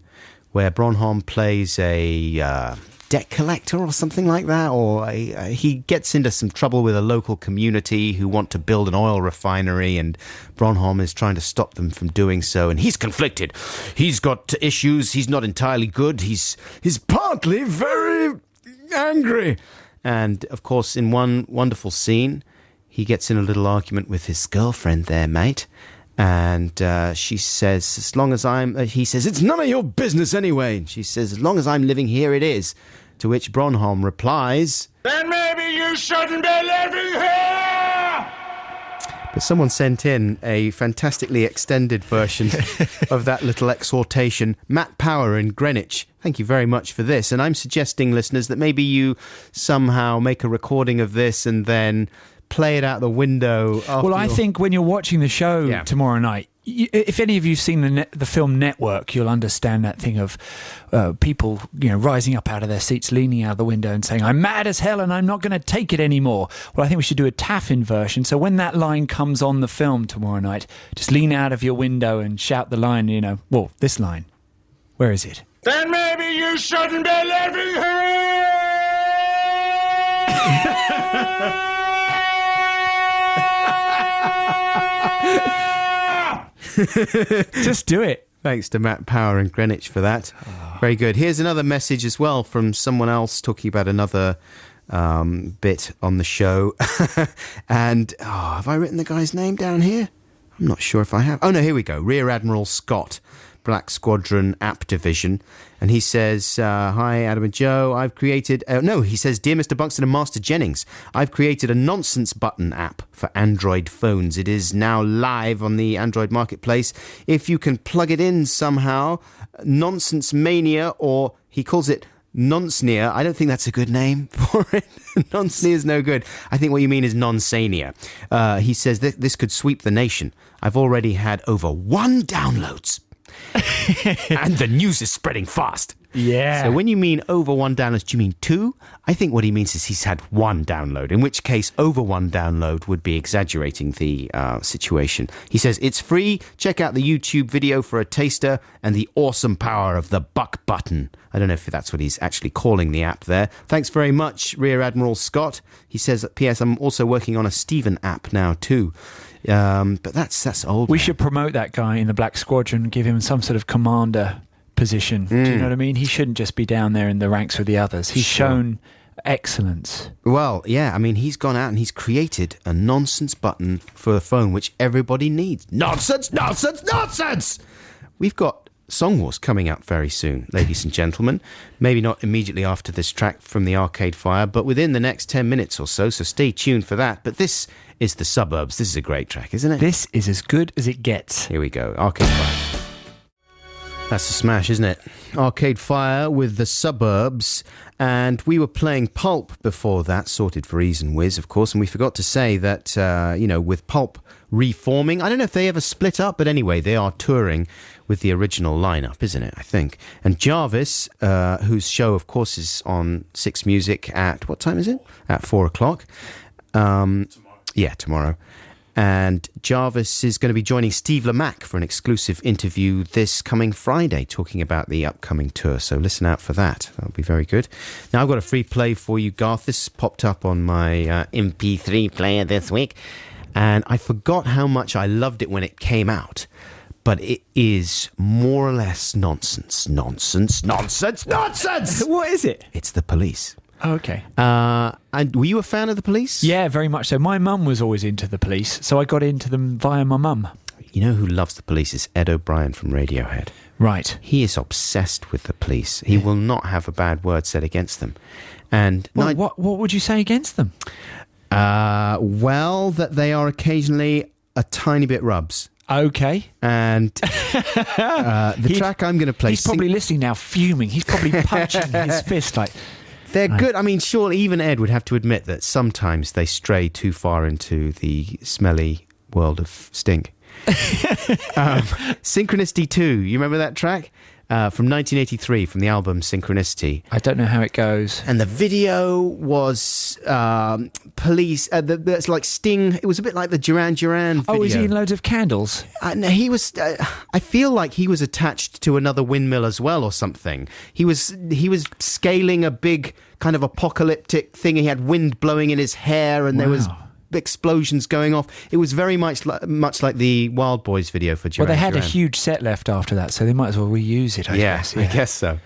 where Brosnan plays a... debt collector or something like that, or he gets into some trouble with a local community who want to build an oil refinery, and Brosnan is trying to stop them from doing so, and he's conflicted. He's got issues. He's not entirely good. He's partly very angry. And, of course, in one wonderful scene, he gets in a little argument with his girlfriend there, mate. And she says, he says, it's none of your business anyway. And she says, as long as I'm living here, it is. To which Brosnan replies, then maybe you shouldn't be living here! But someone sent in a fantastically extended version of that little exhortation. Matt Power in Greenwich. Thank you very much for this. And I'm suggesting, listeners, that maybe you somehow make a recording of this and then play it out the window. Well, I think when you're watching the show tomorrow night, if any of you've seen the film Network, you'll understand that thing of people, rising up out of their seats, leaning out the window and saying, I'm mad as hell and I'm not going to take it anymore. Well, I think we should do a Taffin version. So when that line comes on the film tomorrow night, just lean out of your window and shout the line, this line. Where is it? Then maybe you shouldn't be living here! Just do it. Thanks to Matt Power in Greenwich for that. Very good. Here's another message as well from someone else talking about another bit on the show. And have I written the guy's name down here? I'm not sure if I have. Oh no, here we go. Rear Admiral Scott, Black Squadron App Division. And he says, hi, Adam and Joe, I've created... he says, Dear Mr. Buxton and Master Jennings, I've created a nonsense button app for Android phones. It is now live on the Android marketplace. If you can plug it in somehow, Nonsense Mania, or he calls it non-sneer. I don't think that's a good name for it. Non-sneer is no good. I think what you mean is non-sania. He says this could sweep the nation. I've already had over 1 downloads. And the news is spreading fast. Yeah. So when you mean over 1 download, do you mean 2? I think what he means is he's had 1 download, in which case over 1 download would be exaggerating the situation. He says, it's free. Check out the YouTube video for a taster and the awesome power of the buck button. I don't know if that's what he's actually calling the app there. Thanks very much, Rear Admiral Scott. He says, P.S. I'm also working on a Stephen app now too. But that's old. We should promote that guy in the Black Squadron, give him some sort of commander position. Do you know what I mean? He shouldn't just be down there in the ranks with the others. He's shown excellence. Well, yeah, I mean, he's gone out and he's created a nonsense button for the phone, which everybody needs. Nonsense, nonsense, nonsense! We've got Song Wars coming up very soon, ladies and gentlemen. Maybe not immediately after this track from the Arcade Fire, but within the next 10 minutes or so stay tuned for that. But this is The Suburbs. This is a great track, isn't it? This is as good as it gets. Here we go, Arcade Fire. That's a smash, isn't it? Arcade Fire with The Suburbs. And we were playing Pulp before that, Sorted for Ease and Whiz, of course. And we forgot to say that, with Pulp reforming, I don't know if they ever split up, but anyway, they are touring with the original lineup, isn't it, I think? And Jarvis, whose show, of course, is on 6 Music at, what time is it? At 4 o'clock. Tomorrow. Yeah, tomorrow. And Jarvis is going to be joining Steve Lamacq for an exclusive interview this coming Friday, talking about the upcoming tour. So listen out for that. That'll be very good. Now, I've got a free play for you, Garth. This popped up on my MP3 player this week. And I forgot how much I loved it when it came out. But it is more or less nonsense. Nonsense, nonsense, nonsense! What is it? It's The Police. Oh, okay. And were you a fan of The Police? Yeah, very much so. My mum was always into The Police, so I got into them via my mum. You know who loves The Police is Ed O'Brien from Radiohead. Right. He is obsessed with The Police. He will not have a bad word said against them. And what would you say against them? Well, that they are occasionally a tiny bit rubs. Okay. And the track I'm going to play... He's probably listening now, fuming. He's probably punching his fist like... They're good. I mean, surely even Ed would have to admit that sometimes they stray too far into the smelly world of stink. Synchronicity 2. You remember that track? From 1983, from the album Synchronicity. I don't know how it goes. And the video was police. That's like Sting. It was a bit like the Duran Duran video. Oh, is he in loads of candles? No, he was. I feel like he was attached to another windmill as well, or something. He was scaling a big kind of apocalyptic thing. He had wind blowing in his hair, and there was explosions going off. It was very much like the Wild Boys video for Duran Duran. Well, they had a huge set left after that, so they might as well reuse it, I guess. I guess so.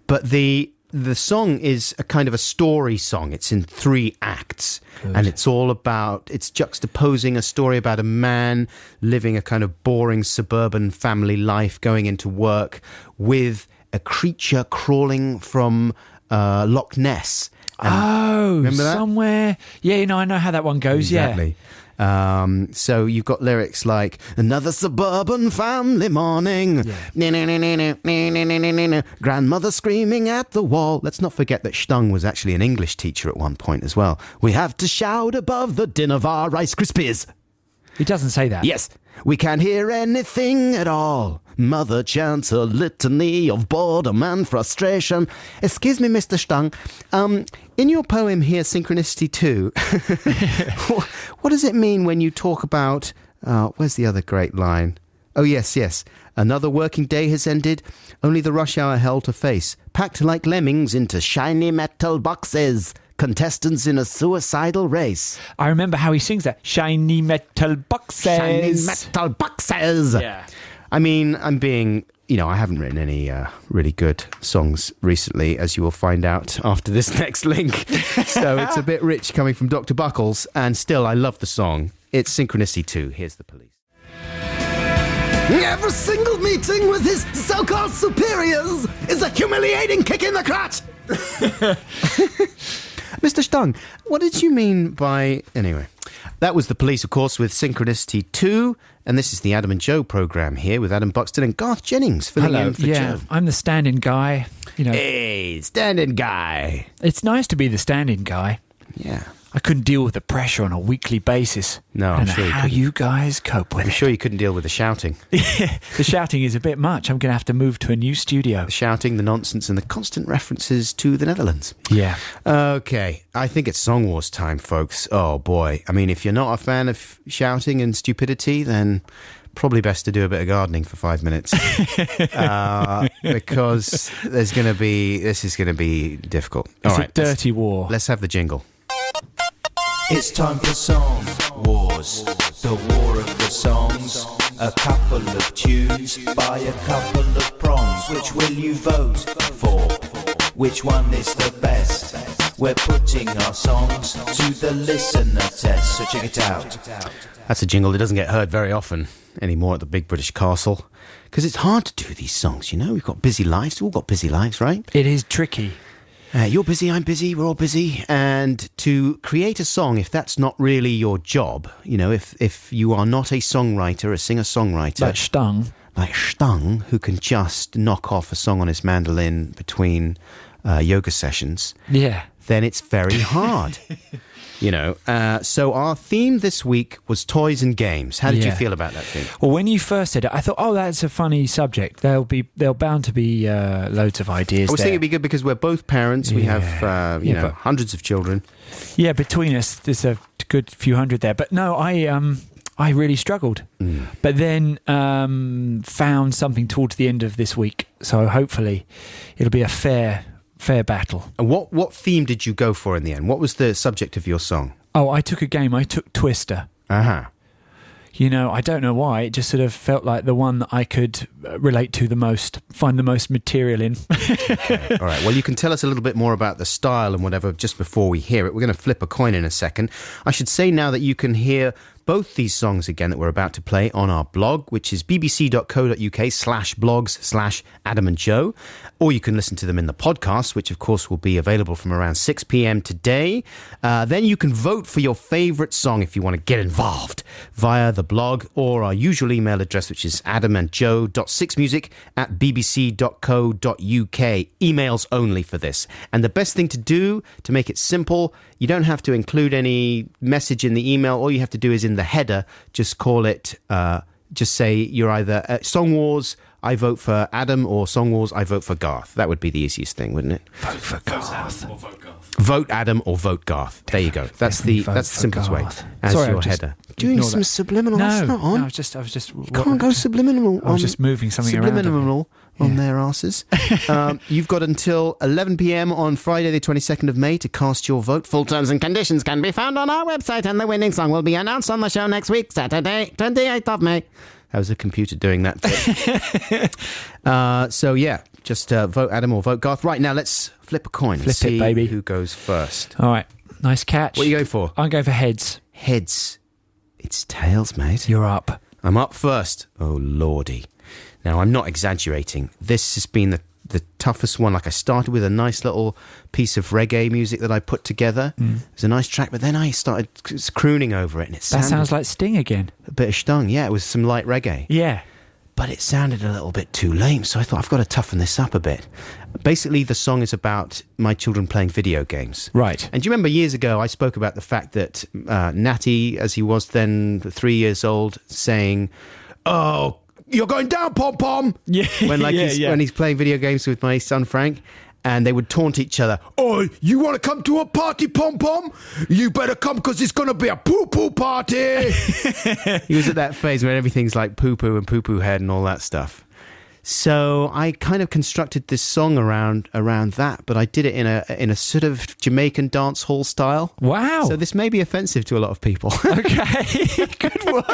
But the song is a kind of a story song. It's in 3 acts. Good. And it's all about, it's juxtaposing a story about a man living a kind of boring suburban family life, going into work with a creature crawling from Loch Ness. Remember that? Somewhere. Yeah, I know how that one goes, exactly. Yeah. So you've got lyrics like, another suburban family morning, grandmother screaming at the wall. Let's not forget that Stung was actually an English teacher at one point as well. We have to shout above the din of our Rice Krispies. He doesn't say that. Yes. We can't hear anything at all. Mother chants a litany of boredom and frustration. Excuse me, Mr. Stung. In your poem here, Synchronicity 2, what does it mean when you talk about... where's the other great line? Oh, yes. Another working day has ended. Only the rush hour hell to face. Packed like lemmings into shiny metal boxes. Contestants in a suicidal race. I remember how he sings that. Shiny metal boxes. Shiny metal boxes. Yeah. I mean, I'm being... I haven't written any really good songs recently, as you will find out after this next link. So it's a bit rich coming from Dr. Buckles, and still, I love the song. It's Synchronicity 2. Here's The Police. Every single meeting with his so-called superiors is a humiliating kick in the crotch. Mr. Stung, what did you mean by... Anyway, That was The Police, of course, with Synchronicity 2. And this is the Adam and Joe programme here with Adam Buxton and Garth Jennings filling in for Joe. I'm the stand-in guy. You know, Hey, stand-in guy. it's nice to be the stand-in guy. Yeah. I couldn't deal with the pressure on a weekly basis. No, I I'm don't know sure you how couldn't. you guys cope with I'm it. sure you couldn't deal with the shouting. The shouting is a bit much. I'm going to have to move to a new studio. The shouting, the nonsense, and the constant references to the Netherlands. Yeah. Okay, I think it's Song Wars time, folks. Oh, boy. I mean, if you're not a fan of shouting and stupidity, then probably best to do a bit of gardening for 5 minutes. Because this is going to be difficult. It's All right, a dirty war. let's have the jingle. It's time for Song Wars, the war of the songs. A couple of tunes by a couple of prongs. Which will you vote for? Which one is the best? We're putting our songs to the listener test, so check it out. That's a jingle that doesn't get heard very often anymore at the Big British Castle. Because it's hard to do these songs, you know? We've got busy lives. We've all got busy lives, right? It is tricky. You're busy, I'm busy, we're all busy. And to create a song, if that's not really your job, you know, if you are not a songwriter, a singer-songwriter... Like Stung. Like Stung, who can just knock off a song on his mandolin between yoga sessions, Yeah. then it's very hard. You know, so our theme this week was toys and games. How did you Yeah. feel about that theme? Well, when you first said it, I thought, oh, that's a funny subject. There'll bound to be loads of ideas I was there. thinking it'd be good because we're both parents. We Yeah. have, Yeah, but- hundreds of children. Yeah, between us, there's a good few hundred there. But no, I really struggled. But then found something towards the end of this week. So hopefully it'll be a fair battle. And what theme did you go for in the end? What was the subject of your song? Oh, I took a game. I took Twister. Uh-huh. You know, I don't know why. It just sort of felt like the one that I could relate to the most, find the most material in. Okay. All right. Well, you can tell us a little bit more about the style and whatever just before we hear it. We're going to flip a coin in a second. I should say now that you can hear both these songs again that we're about to play on our blog, which is bbc.co.uk/blogs/Adam and Joe, or you can listen to them in the podcast, which of course will be available from around 6 p.m. today. Then you can vote for your favourite song if you want to get involved via the blog or our usual email address, which is adamandjoe.6music@bbc.co.uk. Emails only for this. And the best thing to do to make it simple, you don't have to include any message in the email. All you have to do is in the header, just call it, just say you're either Song Wars, I vote for Adam, or Song Wars, I vote for Garth. That would be the easiest thing, wouldn't it? Vote for Garth. Vote Adam or vote Garth. There you go. That's the simplest way. As Sorry, your I've just header. Doing ignored some that. subliminal. That's not on. No, I was just. You can't go subliminal. I was just moving something around. Subliminal on their asses. You've got until 11 p.m. on Friday, the 22nd of May, to cast your vote. Full terms and conditions can be found on our website, and the winning song will be announced on the show next week, Saturday, 28th of May. That was a computer doing that. So yeah, just vote Adam or vote Garth. Right, now let's flip a coin and Flip it, see baby. who goes first. All right, nice catch. What are you going for? I'm going for heads. Heads. It's tails, mate. You're up. I'm up first. Oh, lordy. Now, I'm not exaggerating. This has been the toughest one. Like, I started with a nice little piece of reggae music that I put together. It was a nice track, but then I started crooning over it, and That sounds like Sting again. a bit of Stung. Yeah, it was some light reggae. Yeah. But it sounded a little bit too lame, so I thought I've got to toughen this up a bit. Basically, the song is about my children playing video games. Right. And do you remember years ago I spoke about the fact that Natty, as he was then 3 years old, saying, "Oh, you're going down, pom-pom!" Yeah. When when he's playing video games with my son Frank. And they would taunt each other. "Oh, you want to come to a party, pom-pom? You better come because it's going to be a poo-poo party." He was at that phase where everything's like poo-poo and poo-poo head and all that stuff. So I kind of constructed this song around that, but I did it in a sort of Jamaican dance hall style. Wow. So this may be offensive to a lot of people. Okay. Good work.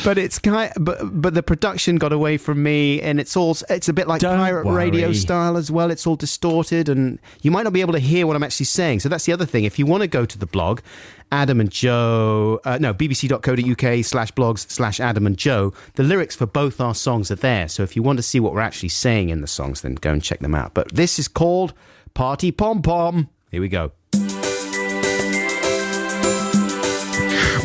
But it's but the production got away from me, and it's a bit like Don't pirate radio worry. style as well. It's all distorted, and you might not be able to hear what I'm actually saying. So that's the other thing. If you want to go to the blog, Adam and Joe, bbc.co.uk/blogs/Adam and Joe, the lyrics for both our songs are there. So if you want to see what we're actually saying in the songs, then go and check them out. But this is called Party Pom Pom. Here we go.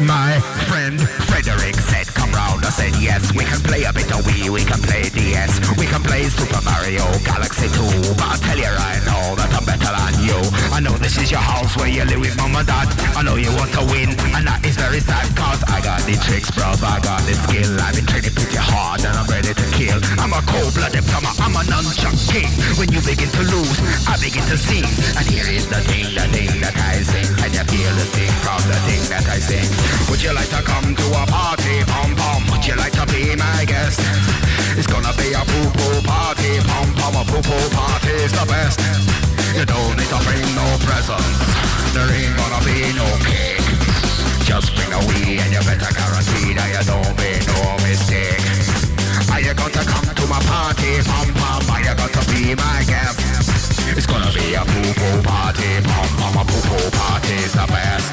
My friend Frederick said, come round. I said, yes, we can play a bit of Wii, we can play DS, we can play Super Mario Galaxy 2. But I tell you right now that I'm better than you. I know this is your house where you live with mom and dad. I know you want to win, and that is very sad, cause I got the tricks, bro, I got the skill. I've been training pretty hard and I'm ready to kill. I'm a cold-blooded plumber, I'm a nunchuck king. When you begin to lose, I begin to sing. And here is the thing that I sing. Can you feel the thing from the thing that I sing? Would you like to come to a party, pom pom? Would you like to be my guest? It's gonna be a poo-poo party, pom pom. A poo-poo party is the best. You don't need to bring no presents, there ain't gonna be no cake. Just bring a Wii and you better guarantee that you don't make no mistake. Are you gonna come to my party, pom pom? Are you gonna be my guest? It's gonna be a poo-poo party, pom pom. A poo-poo party is the best.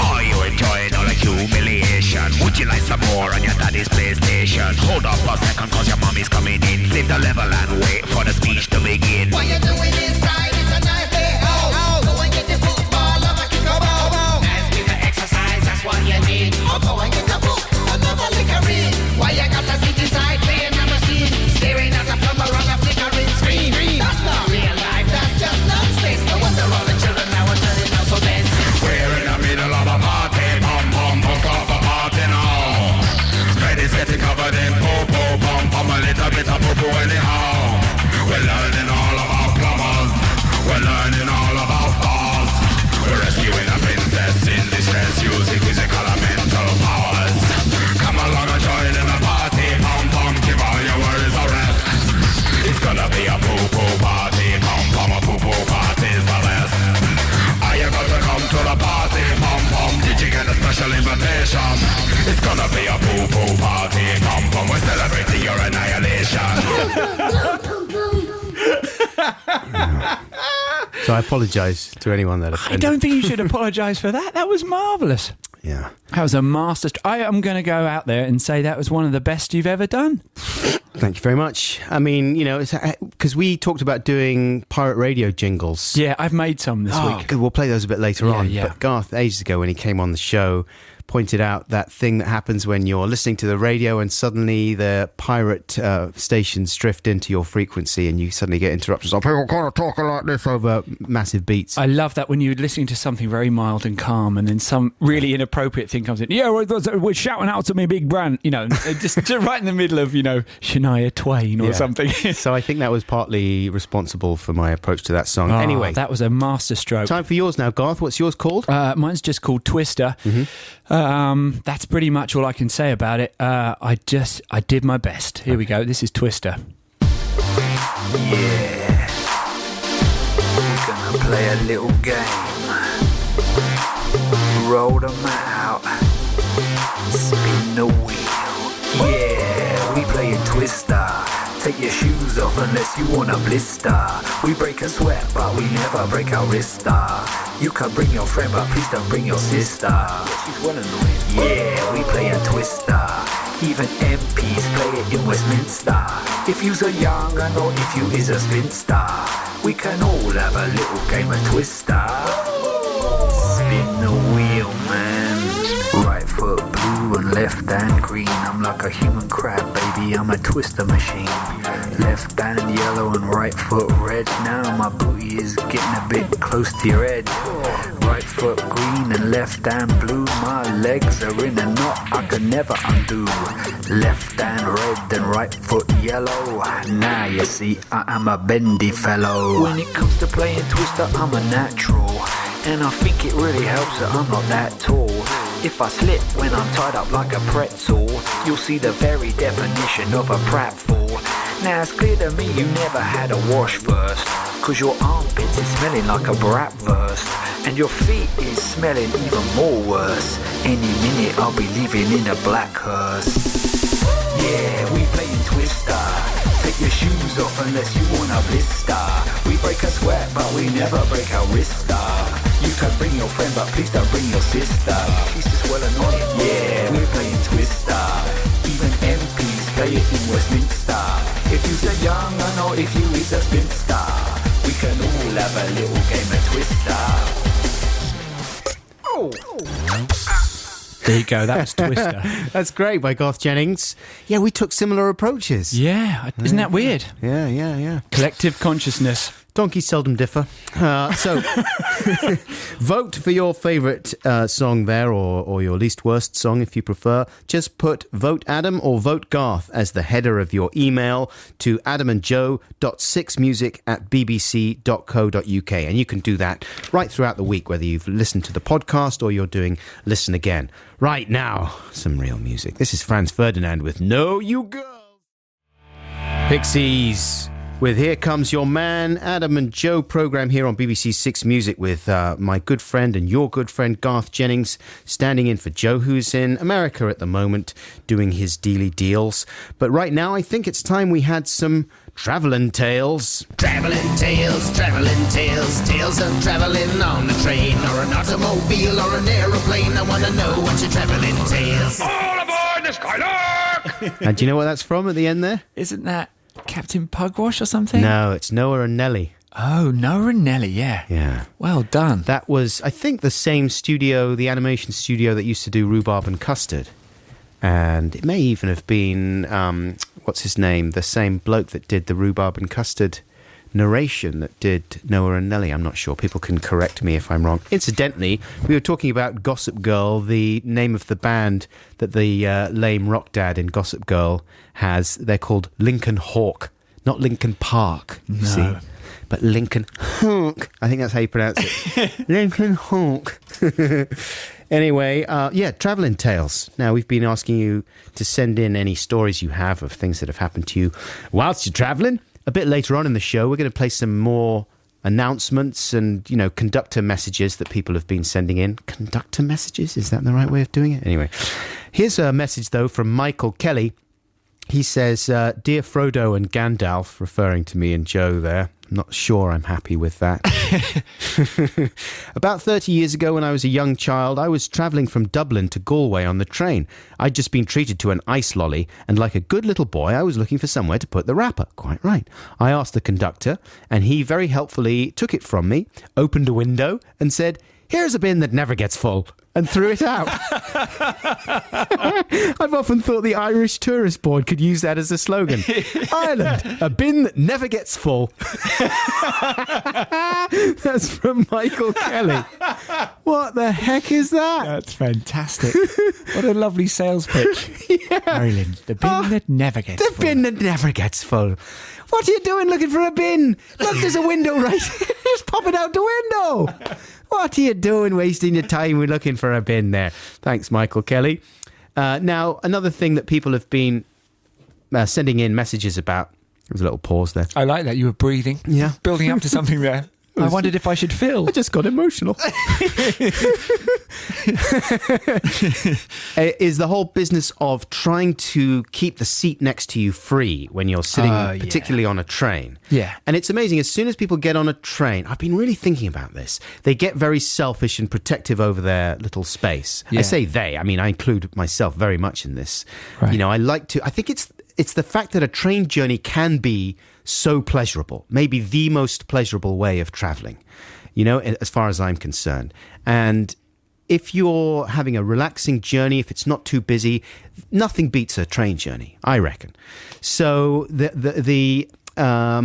Are you enjoying all the humiliation? Would you like some more on your daddy's PlayStation? Hold up a second, cause your mommy's coming in. Save the level and wait for the speech to begin. What you doing inside? It's a nice day out. Go and get the football, have a kick a ball. Nice bit of exercise, that's what you need. Or go and get a book, another liquor read. Why you got to sit inside playing a machine, staring at the plumber on a flickering screen? That's not real life, that's just nonsense. No wonder all the children now are turning out so dense. We're in the middle of a party, pom pom, bust off a party now. Spread is getting covered in poo-poo, pom pom, a little bit of poo-poo anyhow. We're learning all about plumbers, we're learning all about stars. We're rescuing a princess in distress, using physical and mental powers. Come along and join in the party, pom pom, give all your worries a rest. It's gonna be a poo-poo party, pom pom, a poo-poo party is the best. Are you gonna come to the party, pom pom? Did you get a special invitation? It's gonna be a poo-poo party, pom pom. We're celebrating your annihilation. So I apologise to anyone that offended. I don't think you should apologise for that. That was marvellous. Yeah. That was a master. I am going to go out there and say that was one of the best you've ever done. Thank you very much. I mean, you know, because we talked about doing pirate radio jingles. Yeah, I've made some this week. Good. We'll play those a bit later on. Yeah. But Garth, ages ago when he came on the show, pointed out that thing that happens when you're listening to the radio and suddenly the pirate stations drift into your frequency and you suddenly get interruptions. Oh, people kind of talking like this over massive beats. I love that when you're listening to something very mild and calm and then some really inappropriate thing comes in. Yeah, we're shouting out to me big brand, you know, just right in the middle of, you know, Shania Twain or something. So I think that was partly responsible for my approach to that song. Anyway. That was a masterstroke. Time for yours now, Garth. What's yours called? Mine's just called Twister. Mm-hmm. That's pretty much all I can say about it. I did my best. Here we go. This is Twister. Yeah, we're gonna play a little game. Roll the mat out, spin the wheel. Yeah, we playing Twister. Take your shoes off unless you want a blister. We break a sweat, but we never break our wrister. You can bring your friend, but please don't bring your sister. She's well annoying. Yeah, we play a Twister. Even MPs play it in Westminster. If you's a young un or if you is a spinster, we can all have a little game of Twister. Spin the wheel, man. Right foot blue and left hand green. I'm like a human crab, baby, I'm a twister machine. Left hand yellow and right foot red. Now my booty is getting a bit close to your head. Right foot green and left hand blue. My legs are in a knot I can never undo. Left hand red and right foot yellow. Now you see I am a bendy fellow. When it comes to playing Twister, I'm a natural. And I think it really helps that I'm not that tall. If I slip when I'm tied up like a pretzel, you'll see the very definition of a pratfall. Now it's clear to me you never had a wash first, cause your armpits is smelling like a bratwurst, and your feet is smelling even more worse. Any minute I'll be living in a black hearse. Yeah, we playing Twister. Take your shoes off unless you want a blister. We break a sweat but we never break our wrister. You can bring your friend but please don't bring your sister. She's just well annoying. Yeah, we're playing Twister. Even MPs play it in Westminster. If you're a young un or if you is a spinster, we can all have a little game of Twister. There you go. That was Twister. That's great by Garth Jennings. Yeah, we took similar approaches. Yeah. Isn't that weird? Yeah. Collective consciousness. Donkeys seldom differ. So, vote for your favourite song there, or your least worst song if you prefer. Just put Vote Adam or Vote Garth as the header of your email to adamandjoe.6music@bbc.co.uk. And you can do that right throughout the week, whether you've listened to the podcast or you're doing Listen Again. Right now, some real music. This is Franz Ferdinand with No You Girls. Pixies with Here Comes Your Man, Adam and Joe program here on BBC Six Music with my good friend and your good friend Garth Jennings, standing in for Joe, who's in America at the moment doing his dealy deals. But right now I think it's time we had some travelling tales. Travelling tales, tales of travelling on a train or an automobile or an aeroplane. I want to know what your travelling tales. All aboard the Skylark! And do you know what that's from at the end there? Isn't that Captain Pugwash or something? No, it's Noah and Nelly. Oh, Noah and Nelly, yeah. Yeah. Well done. That was, I think, the same studio, the animation studio that used to do Rhubarb and Custard. And it may even have been, what's his name? The same bloke that did the Rhubarb and Custard narration that did Noah and Nelly. I'm not sure. People can correct me if I'm wrong. Incidentally, we were talking about Gossip Girl, the name of the band that the lame rock dad in Gossip Girl has. They're called Lincoln Hawk, not Lincoln Park, you see, but Lincoln Hawk. I think that's how you pronounce it. Lincoln Hawk. Anyway, travelling tales. Now, we've been asking you to send in any stories you have of things that have happened to you whilst you're travelling. A bit later on in the show, we're going to play some more announcements and, conductor messages that people have been sending in. Conductor messages? Is that the right way of doing it? Anyway, here's a message, though, from Michael Kelly. He says, Dear Frodo and Gandalf, referring to me and Joe there. I'm not sure I'm happy with that. About 30 years ago, when I was a young child, I was travelling from Dublin to Galway on the train. I'd just been treated to an ice lolly, and like a good little boy, I was looking for somewhere to put the wrapper. Quite right. I asked the conductor, and he very helpfully took it from me, opened a window, and said, Here's a bin that never gets full, and threw it out. I've often thought the Irish Tourist Board could use that as a slogan. Ireland, a bin that never gets full. That's from Michael Kelly. What the heck is that? That's fantastic. What a lovely sales pitch. Yeah. Ireland, the bin that never gets full. The bin that never gets full. What are you doing looking for a bin? Look, there's a window right. Just pop it out the window. What are you doing wasting your time with looking for a bin there? Thanks, Michael Kelly. Now, another thing that people have been sending in messages about. There was a little pause there. I like that. You were breathing. Yeah. Building up to something there. I wondered if I should fill. I just got emotional. Is the whole business of trying to keep the seat next to you free when you're sitting, particularly on a train. Yeah. And it's amazing. As soon as people get on a train, I've been really thinking about this. They get very selfish and protective over their little space. Yeah. I say they. I mean, I include myself very much in this. Right. I think it's the fact that a train journey can be so pleasurable, maybe the most pleasurable way of travelling, as far as I'm concerned. And if you're having a relaxing journey, if it's not too busy, nothing beats a train journey, I reckon. So yearn. Are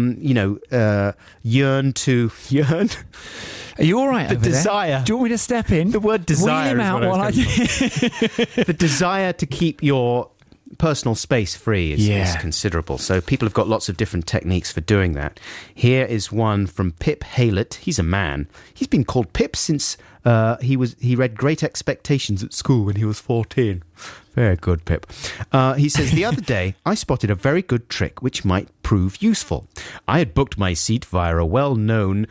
you all right The over desire. there? Do you want me to step in? The word desire. Wheel him out while The desire to keep your personal space free is considerable. So people have got lots of different techniques for doing that. Here is one from Pip Haylett. He's a man. He's been called Pip since he read Great Expectations at school when he was 14. Very good, Pip. He says, the other day, I spotted a very good trick which might prove useful. I had booked my seat via a well-known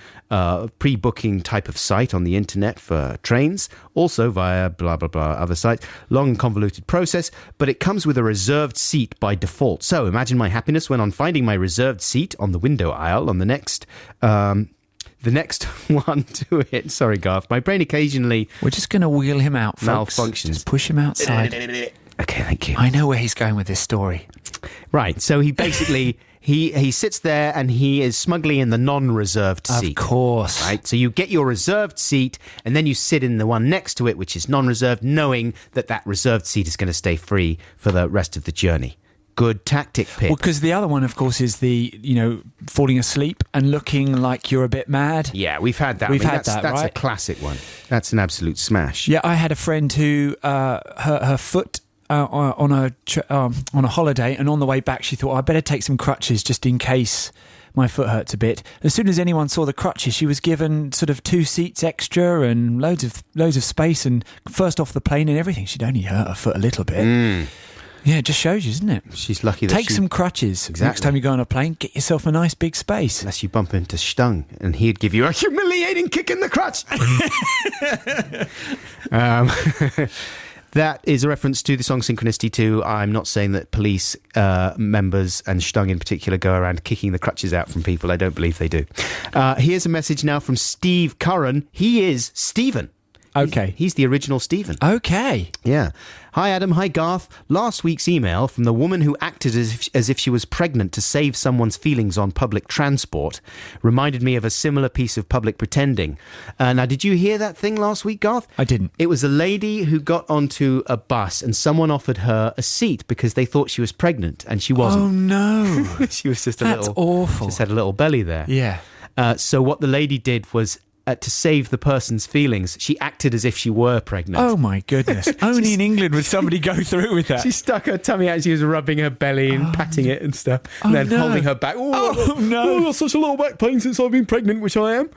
pre-booking type of site on the internet for trains, also via blah, blah, blah, other sites. Long and convoluted process, but it comes with a reserved seat by default. So imagine my happiness when on finding my reserved seat on the window aisle on the next one to it. Sorry, Garth. My brain occasionally... We're just going to wheel him out, folks. Malfunctions. Just push him outside. Okay, thank you. I know where he's going with this story. Right, so he basically... he sits there and he is smugly in the non-reserved seat. Of course. Right? So you get your reserved seat and then you sit in the one next to it, which is non-reserved, knowing that reserved seat is going to stay free for the rest of the journey. Good tactic, Pip. Well, because the other one, of course, is falling asleep and looking like you're a bit mad. Yeah, we've had that. That's a classic one. That's an absolute smash. Yeah, I had a friend who her foot on a holiday, and on the way back she thought, I better take some crutches just in case my foot hurts a bit. As soon as anyone saw the crutches, she was given sort of 2 seats extra and loads of space, and first off the plane and everything. She'd only hurt her foot a little bit. Yeah, it just shows you, doesn't it? She's lucky that Take some crutches. Exactly. Next time you go on a plane, get yourself a nice big space. Unless you bump into Stung and he'd give you a humiliating kick in the crutch. That is a reference to the song Synchronicity 2. I'm not saying that police members and Stung in particular go around kicking the crutches out from people. I don't believe they do. Here's a message now from Steve Curran. He is Stephen. Okay. He's the original Stephen. Okay. Yeah. Hi, Adam. Hi, Garth. Last week's email from the woman who acted as if she was pregnant to save someone's feelings on public transport reminded me of a similar piece of public pretending. Now, did you hear that thing last week, Garth? I didn't. It was a lady who got onto a bus and someone offered her a seat because they thought she was pregnant and she wasn't. Oh, no. She was just That's awful. Just had a little belly there. Yeah. So what the lady did was, to save the person's feelings, she acted as if she were pregnant. Oh my goodness. Only in England would somebody go through with that. She stuck her tummy out and she was rubbing her belly and patting it and stuff. And then holding her back. Oh, no. I've got such a little back pain since I've been pregnant, which I am.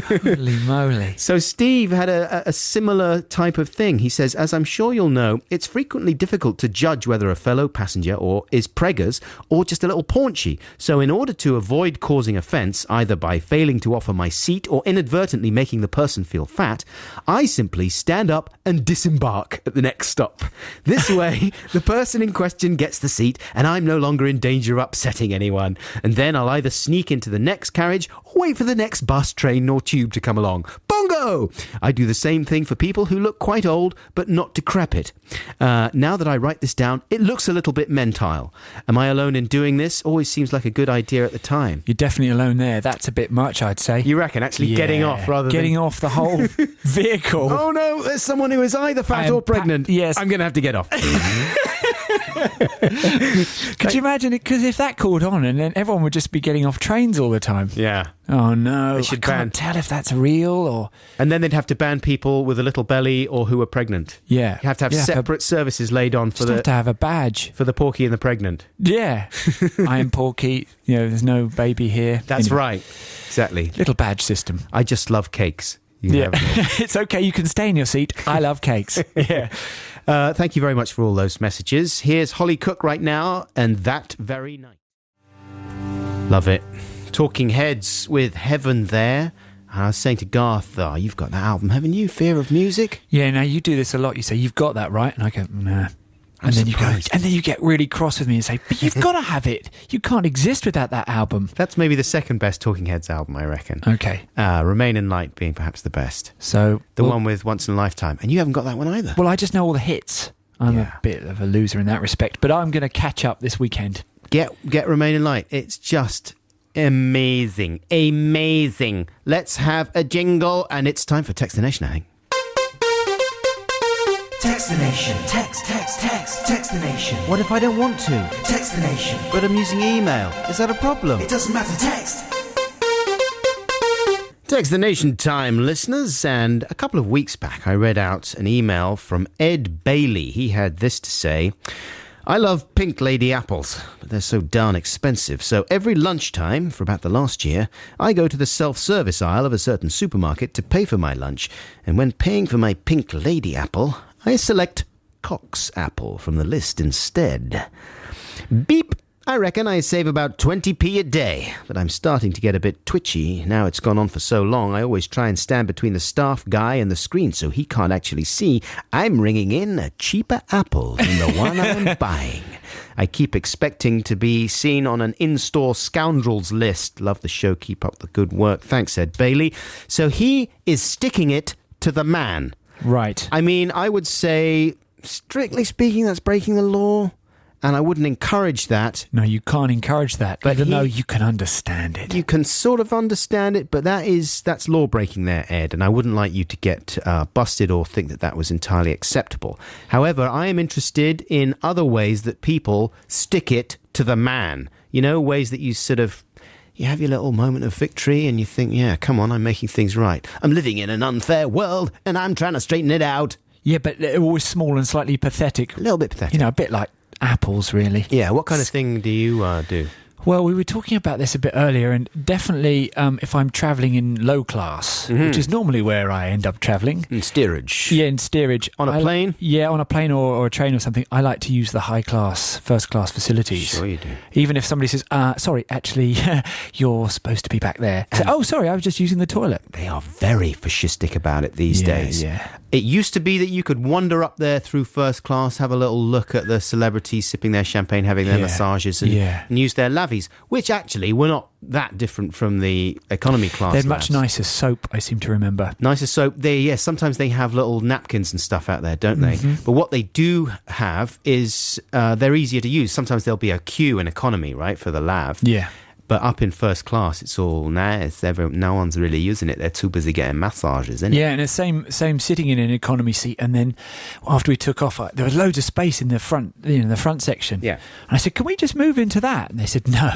Holy moly. So Steve had a similar type of thing. He says, as I'm sure you'll know, it's frequently difficult to judge whether a fellow passenger is preggers or just a little paunchy. So in order to avoid causing offence, either by failing to offer my seat or inadvertently making the person feel fat, I simply stand up and disembark at the next stop. This way, the person in question gets the seat and I'm no longer in danger of upsetting anyone. And then I'll either sneak into the next carriage or wait for the next bus, train or tube to come along. Bongo! I do the same thing for people who look quite old but not decrepit. Now that I write this down, it looks a little bit mentile. Am I alone in doing this? Always seems like a good idea at the time. You're definitely alone there. That's a bit much, I'd say. You reckon? Actually getting off rather getting than off the whole vehicle. Oh no, there's someone who is either fat or pregnant. Yes. I'm going to have to get off. Could you imagine it? Because if that caught on and then everyone would just be getting off trains all the time. Yeah. Oh no, They should can't tell if that's real or... And then they'd have to ban people with a little belly or who are pregnant. Yeah. You have to have separate services laid on for have to have a badge. For the porky and the pregnant. Yeah. I am porky. There's no baby here. That's right. Exactly. Little badge system. I just love cakes. Yeah. It's okay. You can stay in your seat. I love cakes. Yeah. Thank you very much for all those messages. Here's Holly Cook right now, and That Very Night. Love it. Talking Heads with Heaven there. I was saying to Garth, you've got that album, haven't you? Fear of Music? Yeah, now you do this a lot. You say, you've got that, right? And I go, nah. And then you get really cross with me and say, but you've got to have it. You can't exist without that album. That's maybe the second best Talking Heads album, I reckon. Okay. Remain in Light being perhaps the best. So the one with Once in a Lifetime. And you haven't got that one either. Well, I just know all the hits. I'm a bit of a loser in that respect, but I'm going to catch up this weekend. Get Remain in Light. It's just amazing. Amazing. Let's have a jingle, and it's time for Textination, I think. Textination. Textination. What if I don't want to? Textination. But I'm using email. Is that a problem? It doesn't matter. Text. Textination time, listeners. And a couple of weeks back, I read out an email from Ed Bailey. He had this to say: I love pink lady apples, but they're so darn expensive. So every lunchtime for about the last year, I go to the self-service aisle of a certain supermarket to pay for my lunch. And when paying for my pink lady apple, I select Cox apple from the list instead. Beep! I reckon I save about 20p a day, but I'm starting to get a bit twitchy. Now it's gone on for so long, I always try and stand between the staff guy and the screen so he can't actually see I'm ringing in a cheaper apple than the one I'm buying. I keep expecting to be seen on an in-store scoundrels list. Love the show, keep up the good work. Thanks, Ed Bailey. So he is sticking it to the man. Right. I mean, I would say, strictly speaking, that's breaking the law. and I wouldn't encourage that. No, you can't encourage that, But even though you can understand it. You can sort of understand it, but that's law breaking there, Ed, and I wouldn't like you to get busted or think that was entirely acceptable. However, I am interested in other ways that people stick it to the man. You know, ways that you sort of... You have your little moment of victory and you think, yeah, come on, I'm making things right. I'm living in an unfair world and I'm trying to straighten it out. Yeah, but they're always small and slightly pathetic. A little bit pathetic. You know, a bit like apples, really. Yeah, what kind of thing do you do? Well, we were talking about this a bit earlier, and definitely if I'm travelling in low class, which is normally where I end up travelling. In steerage. Yeah, in steerage. On a plane? Yeah, on a plane or a train or something. I like to use the high class, first class facilities. Sure you do. Even if somebody says, sorry, actually, you're supposed to be back there. Say, oh, sorry, I was just using the toilet. They are very fascistic about it these days. Yeah. It used to be that you could wander up there through first class, have a little look at the celebrities sipping their champagne, having their massages and use their lavies, which actually were not that different from the economy class. They had much nicer soap, I seem to remember. Nicer soap. Sometimes they have little napkins and stuff out there, don't they? But what they do have is they're easier to use. Sometimes there'll be a queue in economy, right, for the lav. Yeah. But up in first class, it's all nice. No one's really using it. They're too busy getting massages, isn't it? Yeah, and the same sitting in an economy seat. And then after we took off, there was loads of space in the front, the front section. Yeah. And I said, can we just move into that? And they said, no.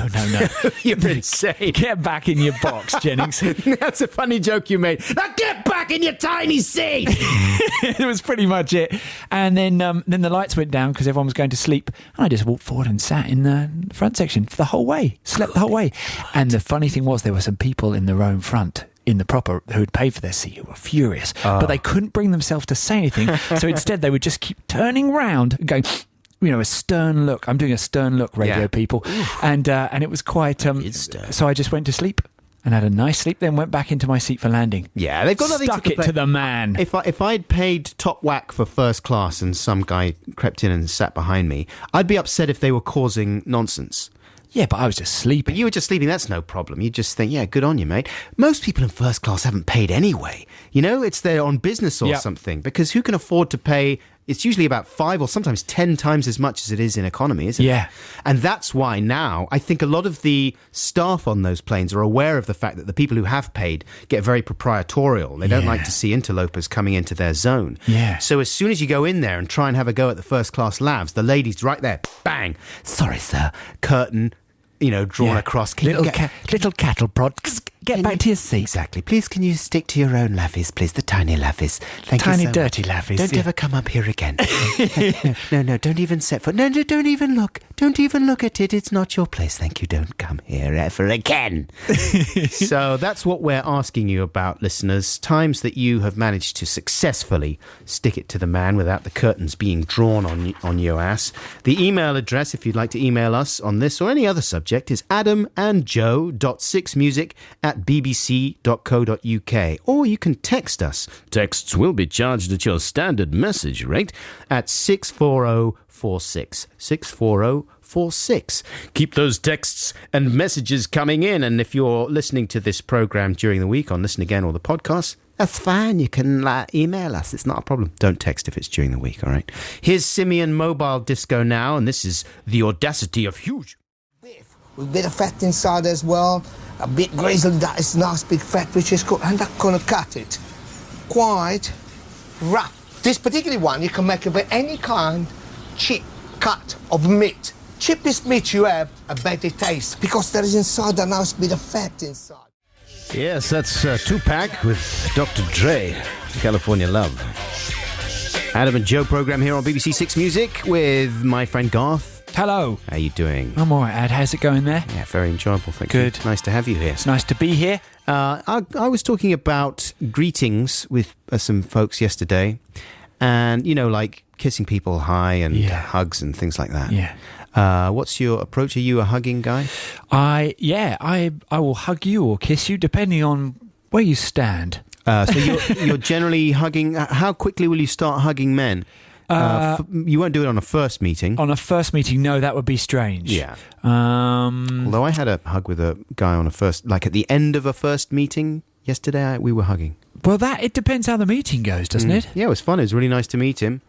You're insane. Get back in your box, Jennings. That's a funny joke you made. Now get back in your tiny seat. It was pretty much it. And then the lights went down because everyone was going to sleep. And I just walked forward and sat in the front section for the whole way. Slept the whole way. And the funny thing was, there were some people in the row in front, in the proper, who'd paid for their seat, who were furious. But they couldn't bring themselves to say anything. So instead, they would just keep turning round and going, a stern look. I'm doing a stern look, radio people. And it was quite... so I just went to sleep. And had a nice sleep, then went back into my seat for landing. Yeah, they've got nothing Stuck it to the man. If I'd paid top whack for first class and some guy crept in and sat behind me, I'd be upset if they were causing nonsense. Yeah, but I was just sleeping. But you were just sleeping, that's no problem. You just think, yeah, good on you, mate. Most people in first class haven't paid anyway. You know, it's they're on business or something. Because who can afford to pay... It's usually about 5 or sometimes 10 times as much as it is in economy, isn't it? Yeah. And that's why now I think a lot of the staff on those planes are aware of the fact that the people who have paid get very proprietorial. They don't like to see interlopers coming into their zone. Yeah. So as soon as you go in there and try and have a go at the first class lavs, the lady's right there, bang, sorry, sir, curtain, drawn across. Little cattle prod. Get back to your seat. Exactly. Please, can you stick to your own lavies, please? The tiny lavies. Thank Tiny, you so dirty much. lavies. Don't ever come up here again. No, don't even set foot. No, don't even look. Don't even look at it. It's not your place. Thank you. Don't come here ever again. So that's what we're asking you about, listeners. Times that you have managed to successfully stick it to the man without the curtains being drawn on your ass. The email address, if you'd like to email us on this or any other subject, is adamandjoe.6music@bbc.co.uk, or you can text us. Texts will be charged at your standard message rate at 64046. 64046. Keep those texts and messages coming in, and if you're listening to this program during the week on Listen Again or the podcast, that's fine. You can email us. It's not a problem. Don't text if it's during the week, all right? Here's Simeon Mobile Disco now, and this is The Audacity of Huge. With a bit of fat inside as well, a bit grizzled, that is nice big fat which is good, and I'm gonna cut it quite rough. This particular one you can make it with any kind cheap cut of meat. Cheapest meat you have, a better taste, because there is inside a nice bit of fat inside. Yes, that's Tupac with Dr. Dre, California Love. Adam and Joe program here on BBC Six Music with my friend Garth. Hello. How you doing? I'm all right, Ad. How's it going there? Yeah, very enjoyable, thank you. Good. Nice to have you here. It's nice to be here. I was talking about greetings with some folks yesterday, and, like kissing people hi and hugs and things like that. Yeah. What's your approach? Are you a hugging guy? I will hug you or kiss you, depending on where you stand. So you're generally hugging... How quickly will you start hugging men? You won't do it on a first meeting. On a first meeting, no, that would be strange. Yeah. Although I had a hug with a guy on a first... Like at the end of a first meeting yesterday, we were hugging. Well, it depends how the meeting goes, doesn't it? Yeah, it was fun. It was really nice to meet him.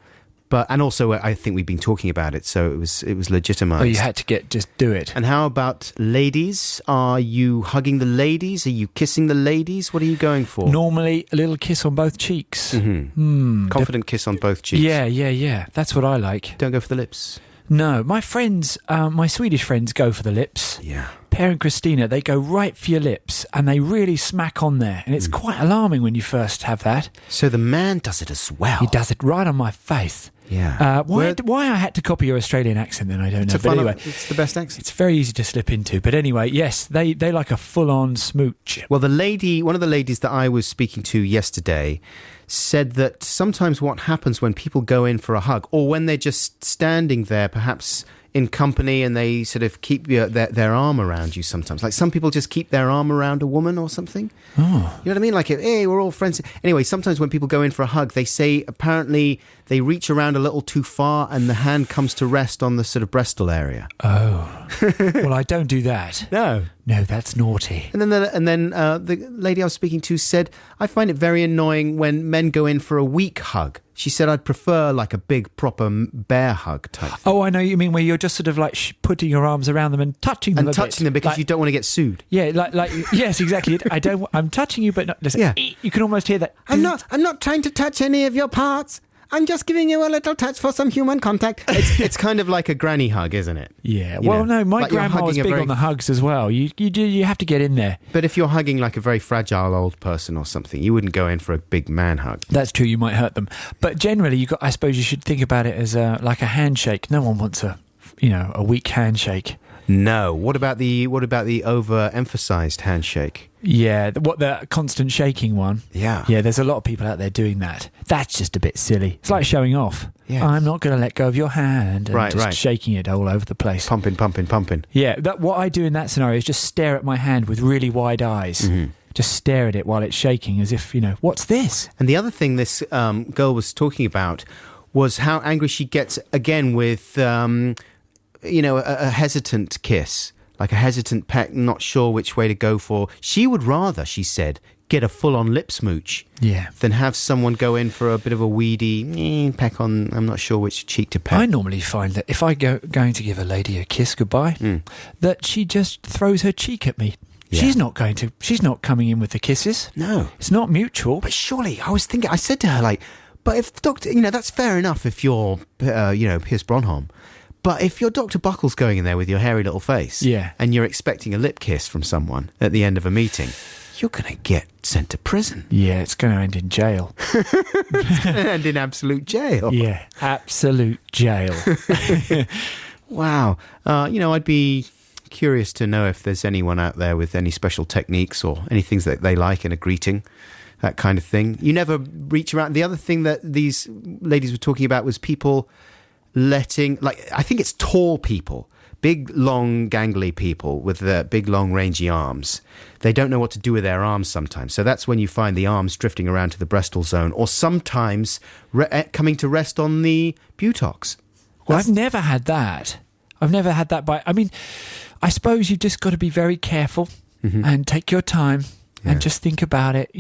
and also I think we've been talking about it, so it was legitimized. Oh, you had to just do it. And how about ladies? Are you hugging the ladies? Are you kissing the ladies? What are you going for? Normally, a little kiss on both cheeks. Confident kiss on both cheeks. Yeah. That's what I like. Don't go for the lips. No, my friends, my Swedish friends go for the lips. Yeah. Per and Christina, they go right for your lips and they really smack on there. And it's quite alarming when you first have that. So the man does it as well. He does it right on my face. Yeah. Why I had to copy your Australian accent then, I don't know. But anyway, it's the best accent. It's very easy to slip into. But anyway, yes, they like a full-on smooch. Well, one of the ladies that I was speaking to yesterday said that sometimes what happens when people go in for a hug, or when they're just standing there, perhaps in company, and they sort of keep their arm around you sometimes. Like some people just keep their arm around a woman or something. Oh. You know what I mean? Like, hey, we're all friends. Anyway, sometimes when people go in for a hug, they say apparently they reach around a little too far and the hand comes to rest on the sort of breastal area. Oh. Well, I don't do that. No, that's naughty. And then the lady I was speaking to said, I find it very annoying when men go in for a weak hug. She said, I'd prefer like a big, proper bear hug type thing. Oh, I know what you mean, where you're just sort of like putting your arms around them and touching them because you don't want to get sued. Yeah, like yes, exactly. I'm touching you, but not. Listen, yeah. You can almost hear that. I'm not trying to touch any of your parts. I'm just giving you a little touch for some human contact. It's kind of like a granny hug, isn't it? Yeah. Well, no, my like grandma was big on the hugs as well. You have to get in there. But if you're hugging like a very fragile old person or something, you wouldn't go in for a big man hug. That's true. You might hurt them. But generally, I suppose you should think about it as like a handshake. No one wants a weak handshake. No. What about the overemphasized handshake? Yeah, the constant shaking one. Yeah. Yeah, there's a lot of people out there doing that. That's just a bit silly. It's like showing off. Yeah. I'm not going to let go of your hand. And just shaking it all over the place. Pumping. Yeah, what I do in that scenario is just stare at my hand with really wide eyes. Mm-hmm. Just stare at it while it's shaking as if, what's this? And the other thing this girl was talking about was how angry she gets again with... a hesitant kiss, like a hesitant peck, not sure which way to go for. She would rather, she said, get a full-on lip smooch than have someone go in for a bit of a weedy peck on, I'm not sure which cheek to peck. I normally find that if I going to give a lady a kiss goodbye, that she just throws her cheek at me. Yeah. She's not coming in with the kisses. No. It's not mutual. But surely, I said to her, like, but if Doctor, that's fair enough if you're, Pierce Bronholm. But if you're Dr. Buckles going in there with your hairy little face and you're expecting a lip kiss from someone at the end of a meeting, you're going to get sent to prison. Yeah, it's going to end in jail. It's going to end in absolute jail. Yeah, absolute jail. Wow. I'd be curious to know if there's anyone out there with any special techniques or any things that they like in a greeting, that kind of thing. You never reach around. The other thing that these ladies were talking about was people... I think it's tall people, big, long, gangly people with big, long, rangy arms. They don't know what to do with their arms sometimes. So that's when you find the arms drifting around to the breastal zone, or sometimes coming to rest on the buttocks. Well, I've never had that. I suppose you've just got to be very careful and take your time. Yeah. And just think about it,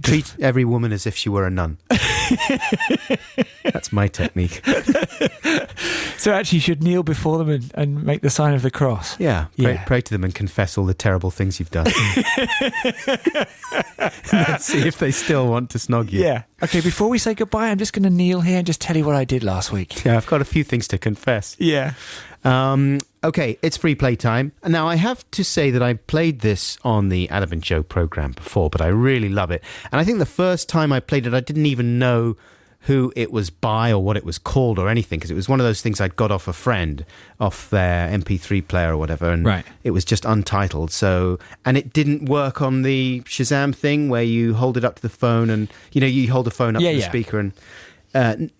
treat every woman as if she were a nun. That's my technique. So actually you should kneel before them and make the sign of the cross. Yeah, pray to them and confess all the terrible things you've done. And then see if they still want to snog you. Yeah. Okay, before we say goodbye, I'm just going to kneel here and just tell you what I did last week. Yeah, I've got a few things to confess. Yeah. Okay, it's free play time. Now, I have to say that I played this on the Adam and Joe programme before, but I really love it. And I think the first time I played it, I didn't even know who it was by or what it was called or anything, because it was one of those things I'd got off a friend, off their MP3 player or whatever, and it was just untitled. So, and it didn't work on the Shazam thing where you hold it up to the phone and, you hold the phone up to the speaker, and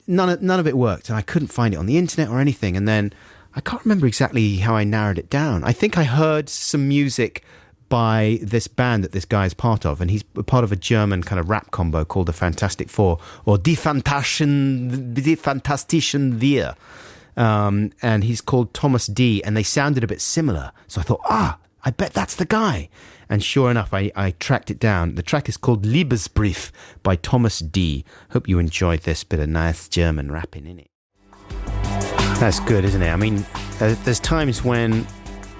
none of it worked, and I couldn't find it on the internet or anything. And then I can't remember exactly how I narrowed it down. I think I heard some music by this band that this guy is part of, and he's part of a German kind of rap combo called the Fantastic Four, or Die Fantastischen Wir. And he's called Thomas D, and they sounded a bit similar. So I thought, I bet that's the guy. And sure enough, I tracked it down. The track is called Liebesbrief by Thomas D. Hope you enjoyed this bit of nice German rapping in it. That's good, isn't it? I mean, there's times when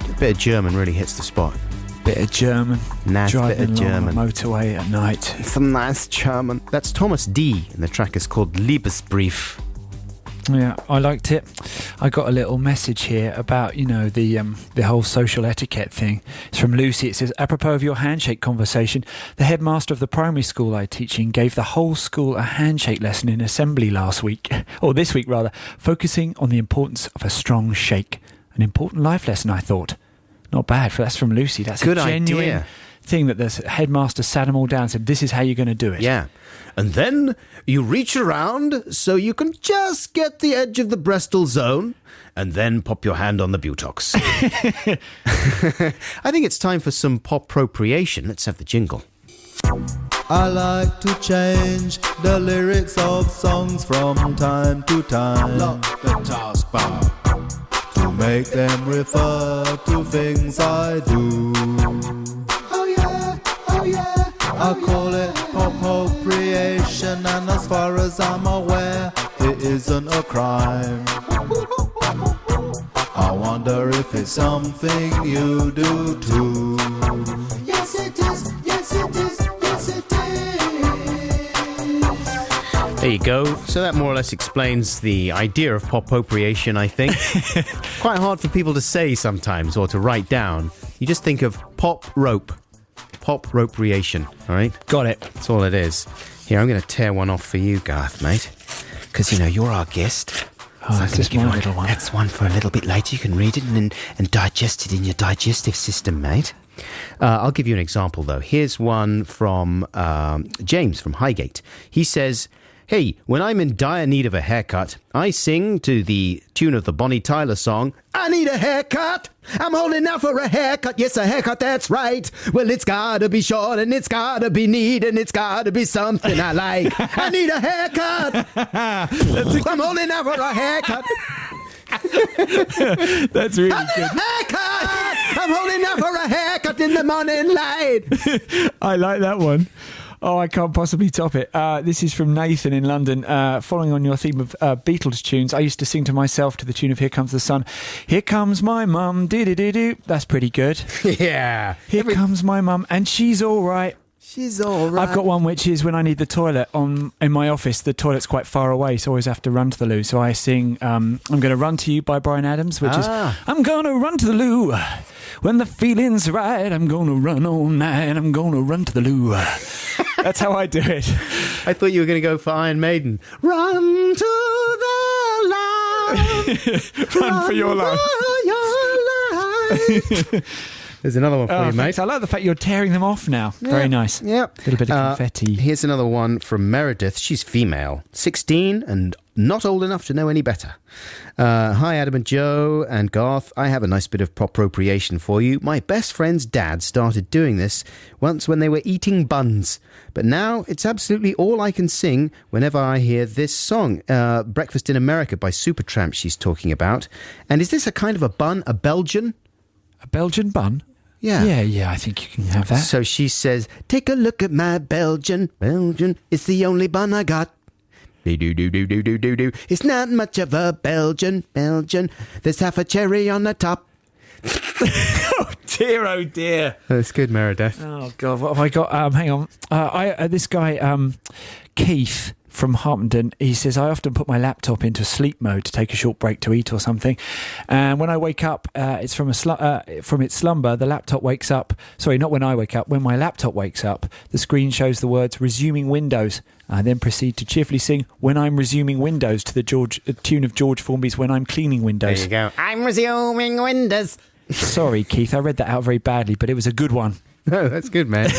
a bit of German really hits the spot. Bit of German. Nice driving bit of German. along the motorway at night. Some nice German. That's Thomas D. And the track is called Liebesbrief. Yeah, I liked it. I got a little message here about, the whole social etiquette thing. It's from Lucy. It says, apropos of your handshake conversation, the headmaster of the primary school I teach in gave the whole school a handshake lesson in assembly last week, or this week rather, focusing on the importance of a strong shake. An important life lesson, I thought. Not bad. That's from Lucy. That's good a genuine idea. Thing that the headmaster sat them all down and said, this is how you're going to do it. Yeah. And then you reach around so you can just get the edge of the Bristol zone and then pop your hand on the buttocks. I think it's time for some pop-propriation. Let's have the jingle. I like to change the lyrics of songs from time to time. Lock the taskbar. To make them refer to things I do. I call it appropriation, and as far as I'm aware, it isn't a crime. I wonder if it's something you do too. Yes it is, yes it is, yes it is. There you go. So that more or less explains the idea of pop-propriation, I think. Quite hard for people to say sometimes or to write down. You just think of pop-ropriation, all right? Got it. That's all it is. Here, I'm going to tear one off for you, Garth, mate. Because, you're our guest. Oh, that's just my little one. That's one for a little bit later. You can read it and digest it in your digestive system, mate. I'll give you an example, though. Here's one from James from Highgate. He says, hey, when I'm in dire need of a haircut, I sing to the tune of the Bonnie Tyler song, I need a haircut. I'm holding out for a haircut. Yes, a haircut, that's right. Well, it's gotta be short and it's gotta be neat and it's gotta be something I like. I need a haircut. I'm holding out for a haircut. That's really I need good. a haircut. I'm holding out for a haircut in the morning light. I like that one. Oh, I can't possibly top it. This is from Nathan in London. Following on your theme of Beatles tunes, I used to sing to myself to the tune of Here Comes the Sun. Here comes my mum, dee-dee-dee-doo. That's pretty good. Yeah. Here comes my mum, and she's all right. She's all right. I've got one which is when I need the toilet in my office. The toilet's quite far away, so I always have to run to the loo. So I sing I'm Going to Run to You by Bryan Adams, which is I'm going to run to the loo. When the feeling's right, I'm going to run all night. I'm going to run to the loo. That's how I do it. I thought you were going to go for Iron Maiden. Run to the light. Run for your life. There's another one for you, mate. Thanks. I like the fact you're tearing them off now. Yeah. Very nice. Yeah. A little bit of confetti. Here's another one from Meredith. She's female, 16 and not old enough to know any better. Hi, Adam and Joe and Garth. I have a nice bit of propriation for you. My best friend's dad started doing this once when they were eating buns. But now it's absolutely all I can sing whenever I hear this song. Breakfast in America by Supertramp she's talking about. And is this a kind of a bun, a Belgian? A Belgian bun? Yeah. Yeah, I think you can have that. So she says, take a look at my Belgian. It's the only bun I got. Do. It's not much of a Belgian. There's half a cherry on the top. Oh dear. That's good, Meredith. Oh God, what have I got? Hang on. This guy, Keith from Harpenden, he says, I often put my laptop into sleep mode to take a short break to eat or something. And when I wake up, it's from its slumber, the laptop wakes up. Sorry, not when I wake up. When my laptop wakes up, the screen shows the words resuming Windows. I then proceed to cheerfully sing When I'm Resuming Windows to the tune of George Formby's When I'm Cleaning Windows. There you go. I'm resuming Windows. Sorry, Keith, I read that out very badly, but it was a good one. No, that's good, man.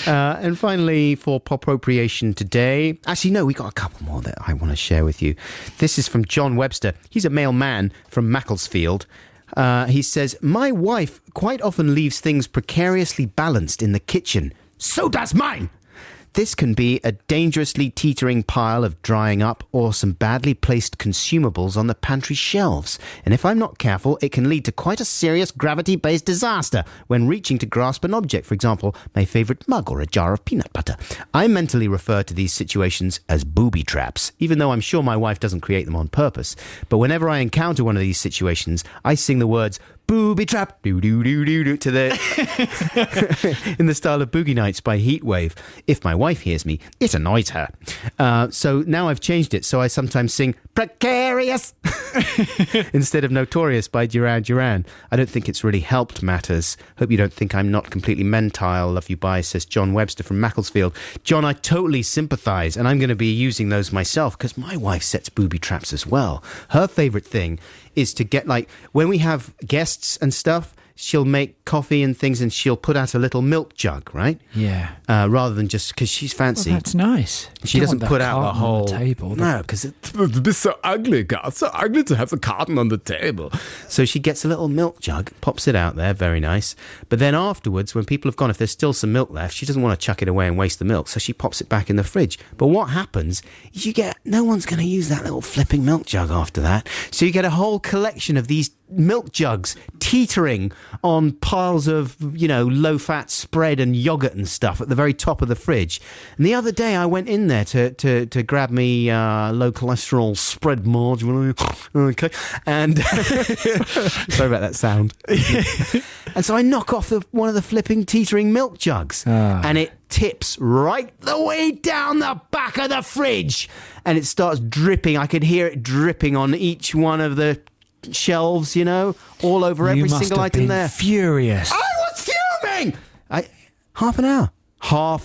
And finally, for pop-propriation today... Actually, no, we got a couple more that I want to share with you. This is from John Webster. He's a male man from Macclesfield. He says, my wife quite often leaves things precariously balanced in the kitchen. So does mine! this can be a dangerously teetering pile of drying up or some badly placed consumables on the pantry shelves. And if I'm not careful, it can lead to quite a serious gravity-based disaster when reaching to grasp an object, for example, my favourite mug or a jar of peanut butter. I mentally refer to these situations as booby traps, even though I'm sure my wife doesn't create them on purpose. But whenever I encounter one of these situations, I sing the words booby trap, do-do-do-do-do, to the in the style of Boogie Nights by Heatwave. If my wife hears me, it annoys her. So now I've changed it, so I sometimes sing Precarious instead of Notorious by Duran Duran. I don't think it's really helped matters. Hope you don't think I'm not completely mentile. Love you, bye, says John Webster from Macclesfield. John, I totally sympathise, and I'm going to be using those myself because my wife sets booby traps as well. Her favourite thing is to get, like, when we have guests and stuff, she'll make coffee and things and she'll put out a little milk jug, right? Yeah. Rather than just, because she's fancy. Well, that's nice. She doesn't put out the whole... on the table. No, because it's so ugly, Garth. So ugly to have the carton on the table. So she gets a little milk jug, pops it out there, very nice. But then afterwards, when people have gone, if there's still some milk left, she doesn't want to chuck it away and waste the milk, so she pops it back in the fridge. But what happens is you get... No one's going to use that little flipping milk jug after that. So you get a whole collection of these milk jugs teetering on piles of, you know, low-fat spread and yogurt and stuff at the very top of the fridge. And the other day I went in there to grab me low-cholesterol spread margarine. Okay. And sorry about that sound. And so I knock off one of the flipping teetering milk jugs. And it tips right the way down the back of the fridge. And it starts dripping. I could hear it dripping on each one of the shelves, you know, all over every single item there. Furious. I was fuming. Half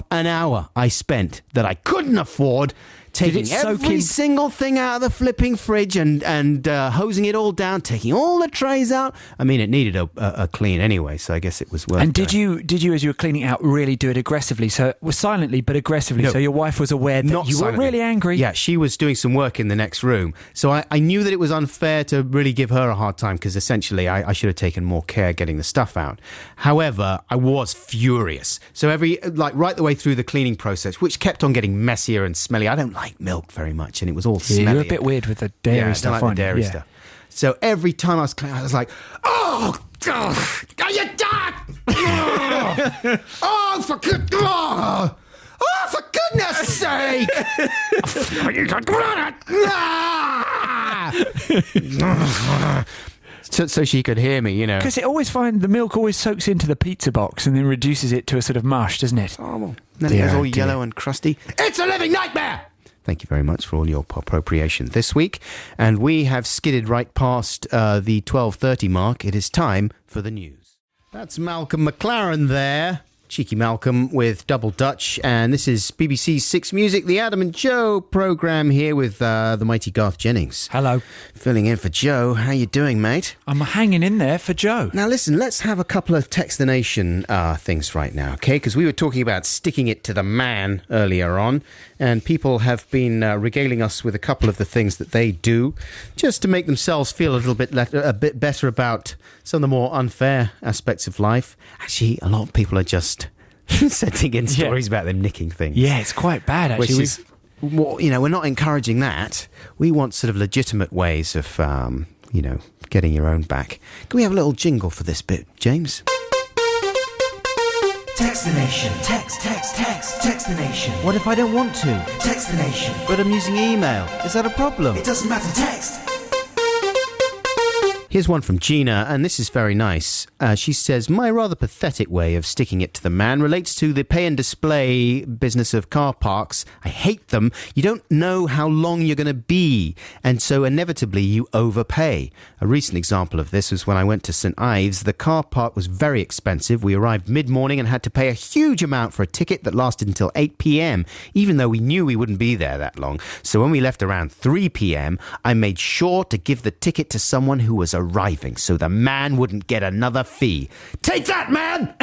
an hour I spent that I couldn't afford, taking every single thing out of the flipping fridge and hosing it all down, taking all the trays out. I mean, it needed a clean anyway, so I guess it was worth it. And did you, as you were cleaning out, really do it aggressively? So it was silently but aggressively, so your wife was aware that you were really angry? Yeah, she was doing some work in the next room. So I knew that it was unfair to really give her a hard time because essentially I should have taken more care getting the stuff out. However, I was furious. So right the way through the cleaning process, which kept on getting messier and smelly. I don't like milk very much, and it was all smelly. You're a bit weird with the dairy stuff. I don't like the dairy stuff. So every time I was cleaning, I was like, "Oh, God, are you done? Oh, for goodness sake!" So she could hear me, you know. Because the milk always soaks into the pizza box and then reduces it to a sort of mush, doesn't it? Oh, well, then it goes all yellow and crusty. It's a living nightmare! Thank you very much for all your appropriation this week. And we have skidded right past the 12:30 mark. It is time for the news. That's Malcolm McLaren there. Cheeky Malcolm with Double Dutch, and this is BBC Six Music, the Adam and Joe programme here with the mighty Garth Jennings. Hello. Filling in for Joe. How you doing, mate? I'm hanging in there for Joe. Now listen, let's have a couple of Textination things right now, okay? Because we were talking about sticking it to the man earlier on, and people have been regaling us with a couple of the things that they do just to make themselves feel a bit better about some of the more unfair aspects of life. Actually, a lot of people are just sending in stories about them nicking things. Yeah, it's quite bad, actually. We're not encouraging that. We want sort of legitimate ways of, getting your own back. Can we have a little jingle for this bit, James? Textination. Textination. What if I don't want to? Textination. But I'm using email. Is that a problem? It doesn't matter, text. Here's one from Gina, and this is very nice. She says, my rather pathetic way of sticking it to the man relates to the pay and display business of car parks. I hate them. You don't know how long you're going to be, and so inevitably you overpay. A recent example of this was when I went to St Ives. The car park was very expensive. We arrived mid-morning and had to pay a huge amount for a ticket that lasted until 8 p.m, even though we knew we wouldn't be there that long. So when we left around 3 p.m, I made sure to give the ticket to someone who was arriving so the man wouldn't get another fee. Take that, man!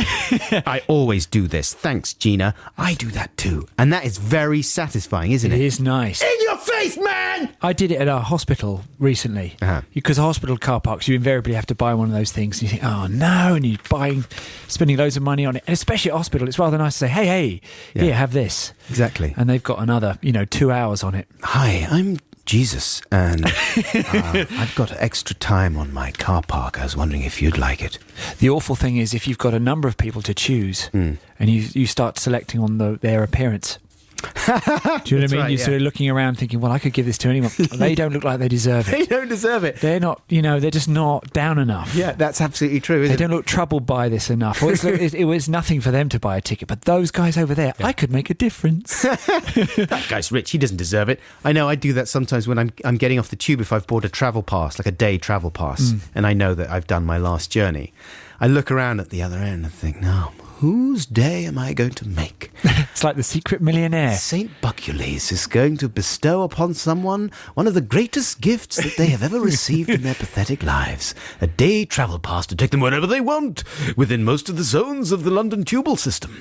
I always do this. Thanks, Gina. I do that too. And that is very satisfying, isn't it? It is nice. In your face, man! I did it at a hospital recently. Because hospital car parks, you invariably have to buy one of those things. And you think, oh no, and you're spending loads of money on it. And especially at hospital, it's rather nice to say, hey, here, have this. Exactly. And they've got another, 2 hours on it. Hi, I'm Jesus, and I've got extra time on my car park. I was wondering if you'd like it. The awful thing is if you've got a number of people to choose and you start selecting on their appearance. Do you know what I mean? Right, You're sort of looking around thinking, well, I could give this to anyone. They don't look like they deserve it. They don't deserve it. They're not, they're just not down enough. Yeah, that's absolutely true, isn't it? They don't look troubled by this enough. Or it was nothing for them to buy a ticket. But those guys over there, I could make a difference. That guy's rich. He doesn't deserve it. I know I do that sometimes when I'm getting off the tube if I've bought a travel pass, like a day travel pass, and I know that I've done my last journey. I look around at the other end and think, no, whose day am I going to make? It's like the secret millionaire. St. Buckules is going to bestow upon someone one of the greatest gifts that they have ever received in their pathetic lives. A day travel pass to take them wherever they want, within most of the zones of the London tubal system.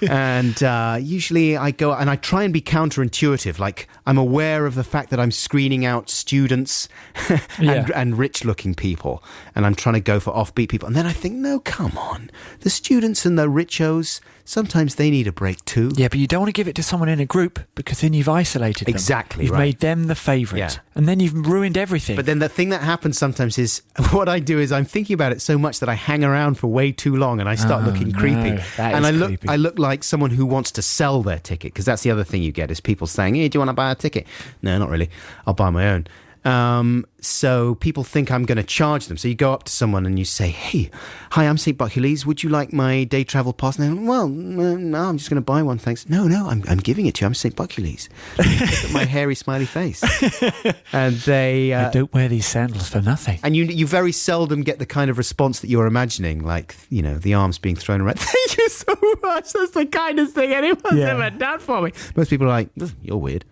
And usually I go and I try and be counterintuitive. Like, I'm aware of the fact that I'm screening out students and rich-looking people. And I'm trying to go for offbeat people. And then I think, no, come on. The students and the richos, sometimes they need a break too. Yeah, but you don't want to give it to someone in a group because then you've isolated them. Exactly, You've made them the favourite. And then you've ruined everything. But then the thing that happens sometimes is, what I do is I'm thinking about it so much that I hang around for way too long and I start looking creepy. And I look like someone who wants to sell their ticket, because that's the other thing you get is people saying, hey, do you want to buy a ticket? No, not really. I'll buy my own. So people think I'm going to charge them. So you go up to someone and you say, hey, hi, I'm St. Buckules. Would you like my day travel pass? And they're, well, no, I'm just going to buy one, thanks. No, I'm giving it to you. I'm St. Buckules. Look at my hairy smiley face. And I don't wear these sandals for nothing. And you very seldom get the kind of response that you're imagining, like, the arms being thrown around. Thank you so much. That's the kindest thing anyone's ever done for me. Most people are like, you're weird.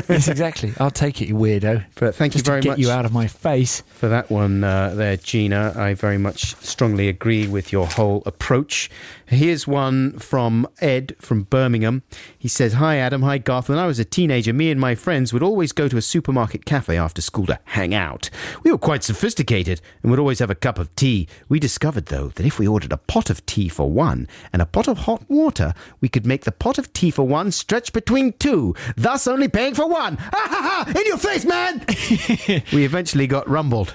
Yes, exactly. I'll take it, you weirdo. But thank you very much. Just to get you out of my face. For that one there, Gina. I very much strongly agree with your whole approach. Here's one from Ed from Birmingham. He says, hi, Adam. Hi, Garth. When I was a teenager, me and my friends would always go to a supermarket cafe after school to hang out. We were quite sophisticated and would always have a cup of tea. We discovered, though, that if we ordered a pot of tea for one and a pot of hot water, we could make the pot of tea for one stretch between two, thus only paying for one. Ha ha ha! In your face, man! We eventually got rumbled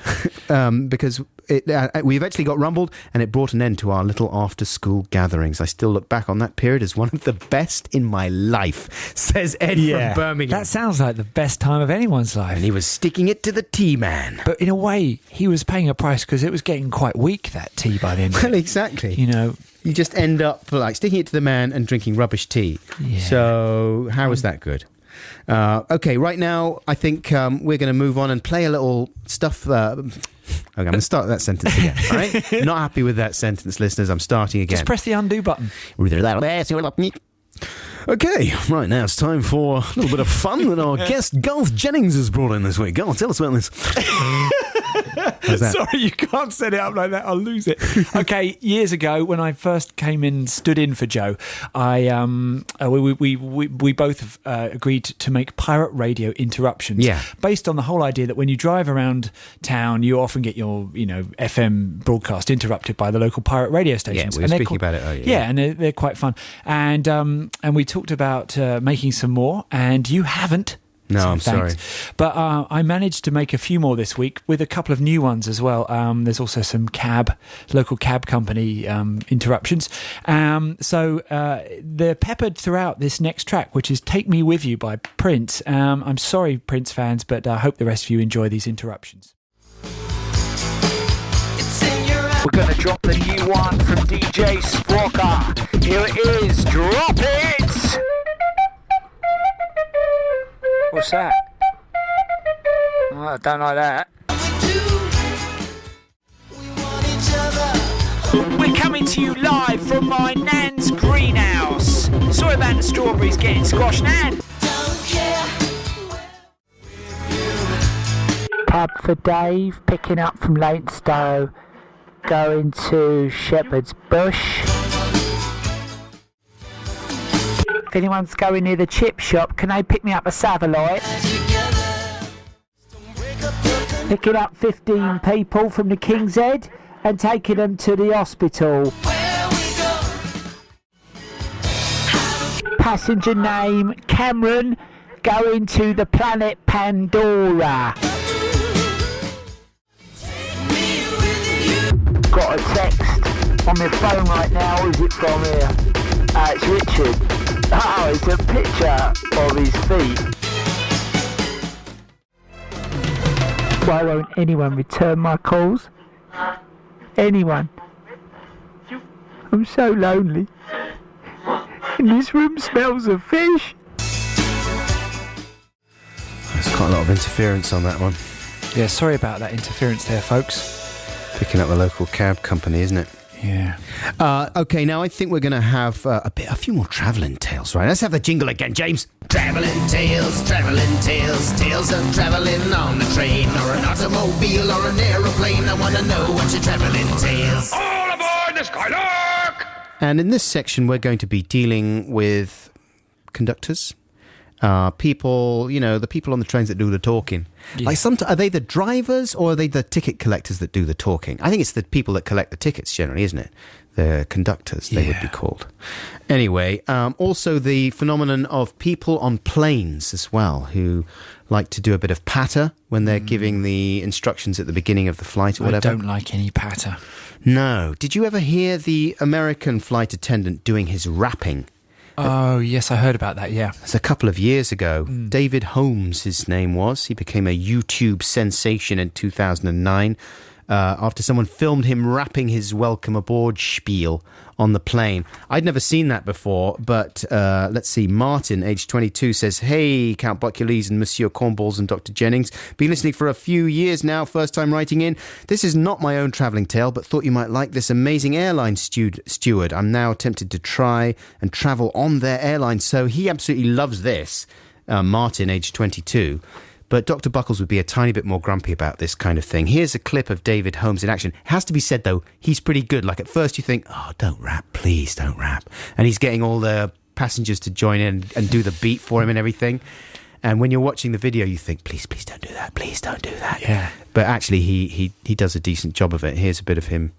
because and it brought an end to our little after-school gatherings. I still look back on that period as one of the best in my life, says Ed from Birmingham. That sounds like the best time of anyone's life. And he was sticking it to the tea man. But in a way, he was paying a price because it was getting quite weak, that tea, by the end of it. Well, exactly. You just end up like sticking it to the man and drinking rubbish tea. Yeah. So how is that good? Okay, right now, I think we're going to move on and play a little stuff. Okay, I'm going to start that sentence again, all right? Not happy with that sentence, listeners. I'm starting again. Just press the undo button. Okay, right now it's time for a little bit of fun that our guest Garth Jennings has brought in this week. Garth, tell us about this. Sorry, you can't set it up like that. I'll lose it. Okay, years ago when I first came in, stood in for Joe, we both agreed to make pirate radio interruptions. Yeah. Based on the whole idea that when you drive around town, you often get your FM broadcast interrupted by the local pirate radio stations. Yeah, we were speaking about it earlier. Yeah, and they're quite fun. And we talked about making some more, and you haven't. No, I'm sorry. But I managed to make a few more this week with a couple of new ones as well. There's also some local cab company interruptions. So they're peppered throughout this next track, which is Take Me With You by Prince. I'm sorry, Prince fans, but I hope the rest of you enjoy these interruptions. We're going to drop the new one from DJ Sprocker. Here it is. Drop it! What's that? Oh, I don't like that. We're coming to you live from my nan's greenhouse. Sorry about the strawberries getting squashed, Nan. cab for Dave, picking up from Leytonstone, going to Shepherd's Bush. If anyone's going near the chip shop, can they pick me up a Savaloy? Picking up 15 people from the King's Head and taking them to the hospital. Passenger name Cameron, going to the planet Pandora. Got a text on my phone right now. Is it from here? It's Richard. Oh, it's a picture of his feet. Why won't anyone return my calls? Anyone? I'm so lonely. And this room smells of fish. There's quite a lot of interference on that one. Yeah, sorry about that interference there, folks. Picking up a local cab company, isn't it? Yeah. Okay, now I think we're going to have a few more travelling tales, right? Let's have the jingle again, James. Travelling tales, tales of travelling on a train or an automobile or an aeroplane. I want to know what your travelling tales. All aboard the Skylark! And in this section, we're going to be dealing with conductors, people, you know, the people on the trains that do the talking. Yeah. Like, are they the drivers or are they the ticket collectors that do the talking? I think it's the people that collect the tickets generally, isn't it? The conductors, they would be called. Anyway, also the phenomenon of people on planes as well, who like to do a bit of patter when they're giving the instructions at the beginning of the flight or whatever. I don't like any patter. No. Did you ever hear the American flight attendant doing his rapping? Oh, yes, I heard about that, yeah. It's a couple of years ago. David Holmes, his name was. He became a YouTube sensation in 2009 after someone filmed him rapping his welcome aboard spiel on the plane. I'd never seen that before, but let's see. Martin, age 22, says, "Hey, Count Buckules and Monsieur Cornballs and Dr. Jennings. Been listening for a few years now, first time writing in. This is not my own travelling tale, but thought you might like this amazing airline steward. I'm now tempted to try and travel on their airline." So he absolutely loves this, Martin, age 22. But Dr. Buckles would be a tiny bit more grumpy about this kind of thing. Here's a clip of David Holmes in action. It has to be said, though, he's pretty good. Like, at first you think, oh, don't rap, please don't rap. And he's getting all the passengers to join in and do the beat for him and everything. And when you're watching the video, you think, please don't do that, please don't do that. Yeah. But actually, he does a decent job of it. Here's a bit of him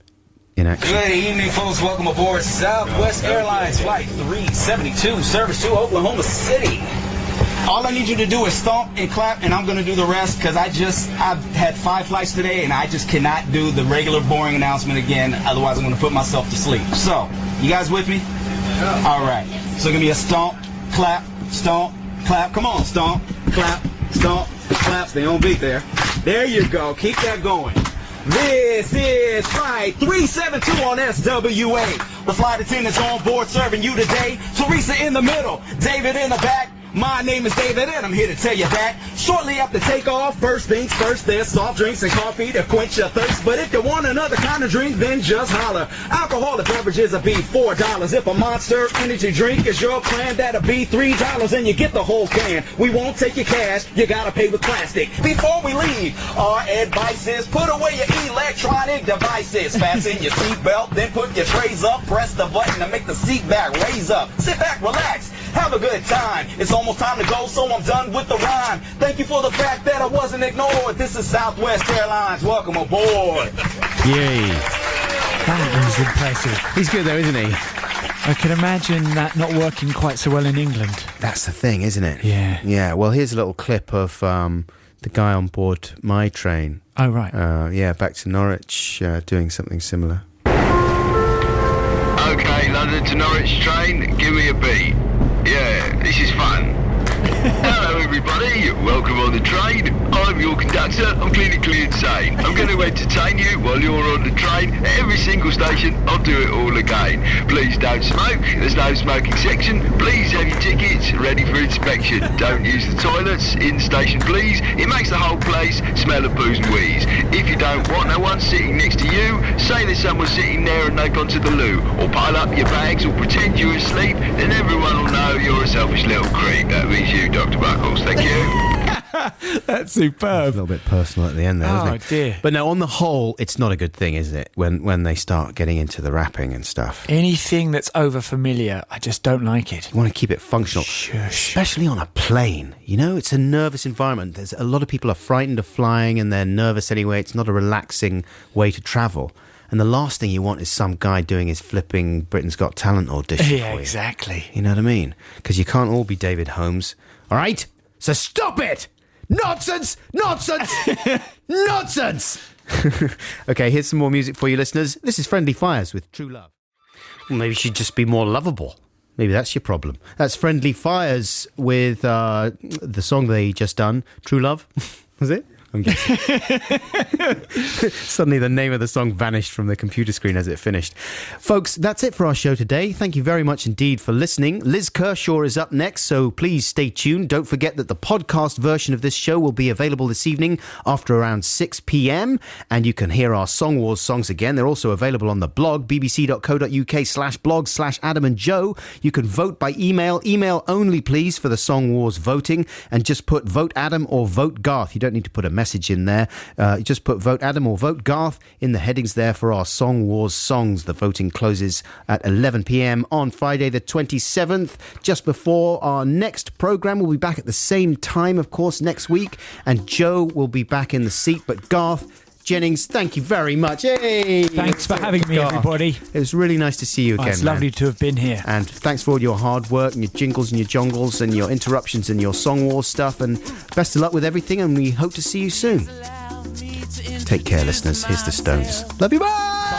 in action. Good evening, folks. Welcome aboard Southwest Airlines Flight 372, service to Oklahoma City. All I need you to do is stomp and clap, and I'm going to do the rest because I've had 5 flights today, and I just cannot do the regular boring announcement again. Otherwise, I'm going to put myself to sleep. So, you guys with me? Yeah. All right. So, give me a stomp, clap, clap. Come on, stomp, clap, Stay on beat there. There you go. Keep that going. This is Flight 372 on SWA. The flight attendants on board serving you today. Teresa in the middle, David in the back. My name is David and I'm here to tell you that shortly after takeoff, first things first, there's soft drinks and coffee to quench your thirst. But if you want another kind of drink, then just holler. Alcoholic beverages will be $4. If a Monster energy drink is your plan, that'll be $3 and you get the whole can. We won't take your cash, you gotta pay with plastic. Before we leave, our advice is put away your electronic devices. Fasten your seatbelt, then put your trays up. Press the button to make the seat back raise up. Sit back, relax, have a good time. It's almost time to go, so I'm done with the rhyme. Thank you for the fact that I wasn't ignored. This is Southwest Airlines. Welcome aboard. Yay. That was impressive. He's good though, isn't he? I can imagine that not working quite so well in England. That's the thing, isn't it? Yeah. Yeah, well, here's a little clip of the guy on board my train. Oh, right. Yeah, back to Norwich, doing something similar. Okay, London to Norwich train, give me a beat. Yeah, this is fun. Hello everybody, welcome on the train. I'm your conductor, I'm clinically insane. I'm going to entertain you while you're on the train. At every single station, I'll do it all again. Please don't smoke, there's no smoking section. Please have your tickets ready for inspection. Don't use the toilets in the station, please. It makes the whole place smell of booze and wheeze. If you don't want no one sitting next to you, say there's someone sitting there and they've gone to the loo. Or pile up your bags or pretend you're asleep, then everyone will know you're a selfish little creep. That means you, Dr. Buckles. Thank you. That's superb. A little bit personal at the end there, isn't it? Oh, dear. But no, on the whole, it's not a good thing, is it? When they start getting into the rapping and stuff. Anything that's over familiar, I just don't like it. You want to keep it functional. Especially on a plane. You know, it's a nervous environment. There's a lot of people are frightened of flying and they're nervous anyway. It's not a relaxing way to travel. And the last thing you want is some guy doing his flipping Britain's Got Talent audition Yeah, for you. exactly. You know what I mean? Because you can't all be David Holmes. All right? So stop it! Nonsense! Nonsense! Nonsense! Okay, here's some more music for you listeners. This is Friendly Fires with True Love. Well, maybe you should just be more lovable. Maybe that's your problem. That's Friendly Fires with the song they just done, True Love. Was it? I'm guessing. Suddenly the name of the song vanished from the computer screen as it finished. Folks, that's it for our show today. Thank you very much indeed for listening. Liz Kershaw is up next, so please stay tuned. Don't forget that the podcast version of this show will be available this evening after around 6 p.m. and you can hear our Song Wars songs again. They're also available on the blog, bbc.co.uk/blog/Adam and Joe. You can vote by email. Email only, please, for the Song Wars voting, and just put Vote Adam or Vote Garth. You don't need to put a message in there. Just put Vote Adam or Vote Garth in the headings there for our Song Wars songs. The voting closes at 11 p.m. on Friday the 27th, just before our next programme. We'll be back at the same time, of course, next week, and Joe will be back in the seat. But Garth Jennings, thank you very much. Hey, thanks for having me, everybody. It was really nice to see you again. It's lovely to have been here. And thanks for all your hard work and your jingles and your jongles and your interruptions and your Song Wars stuff. And best of luck with everything, and we hope to see you soon. Take care, listeners. Here's the Stones. Love you, bye!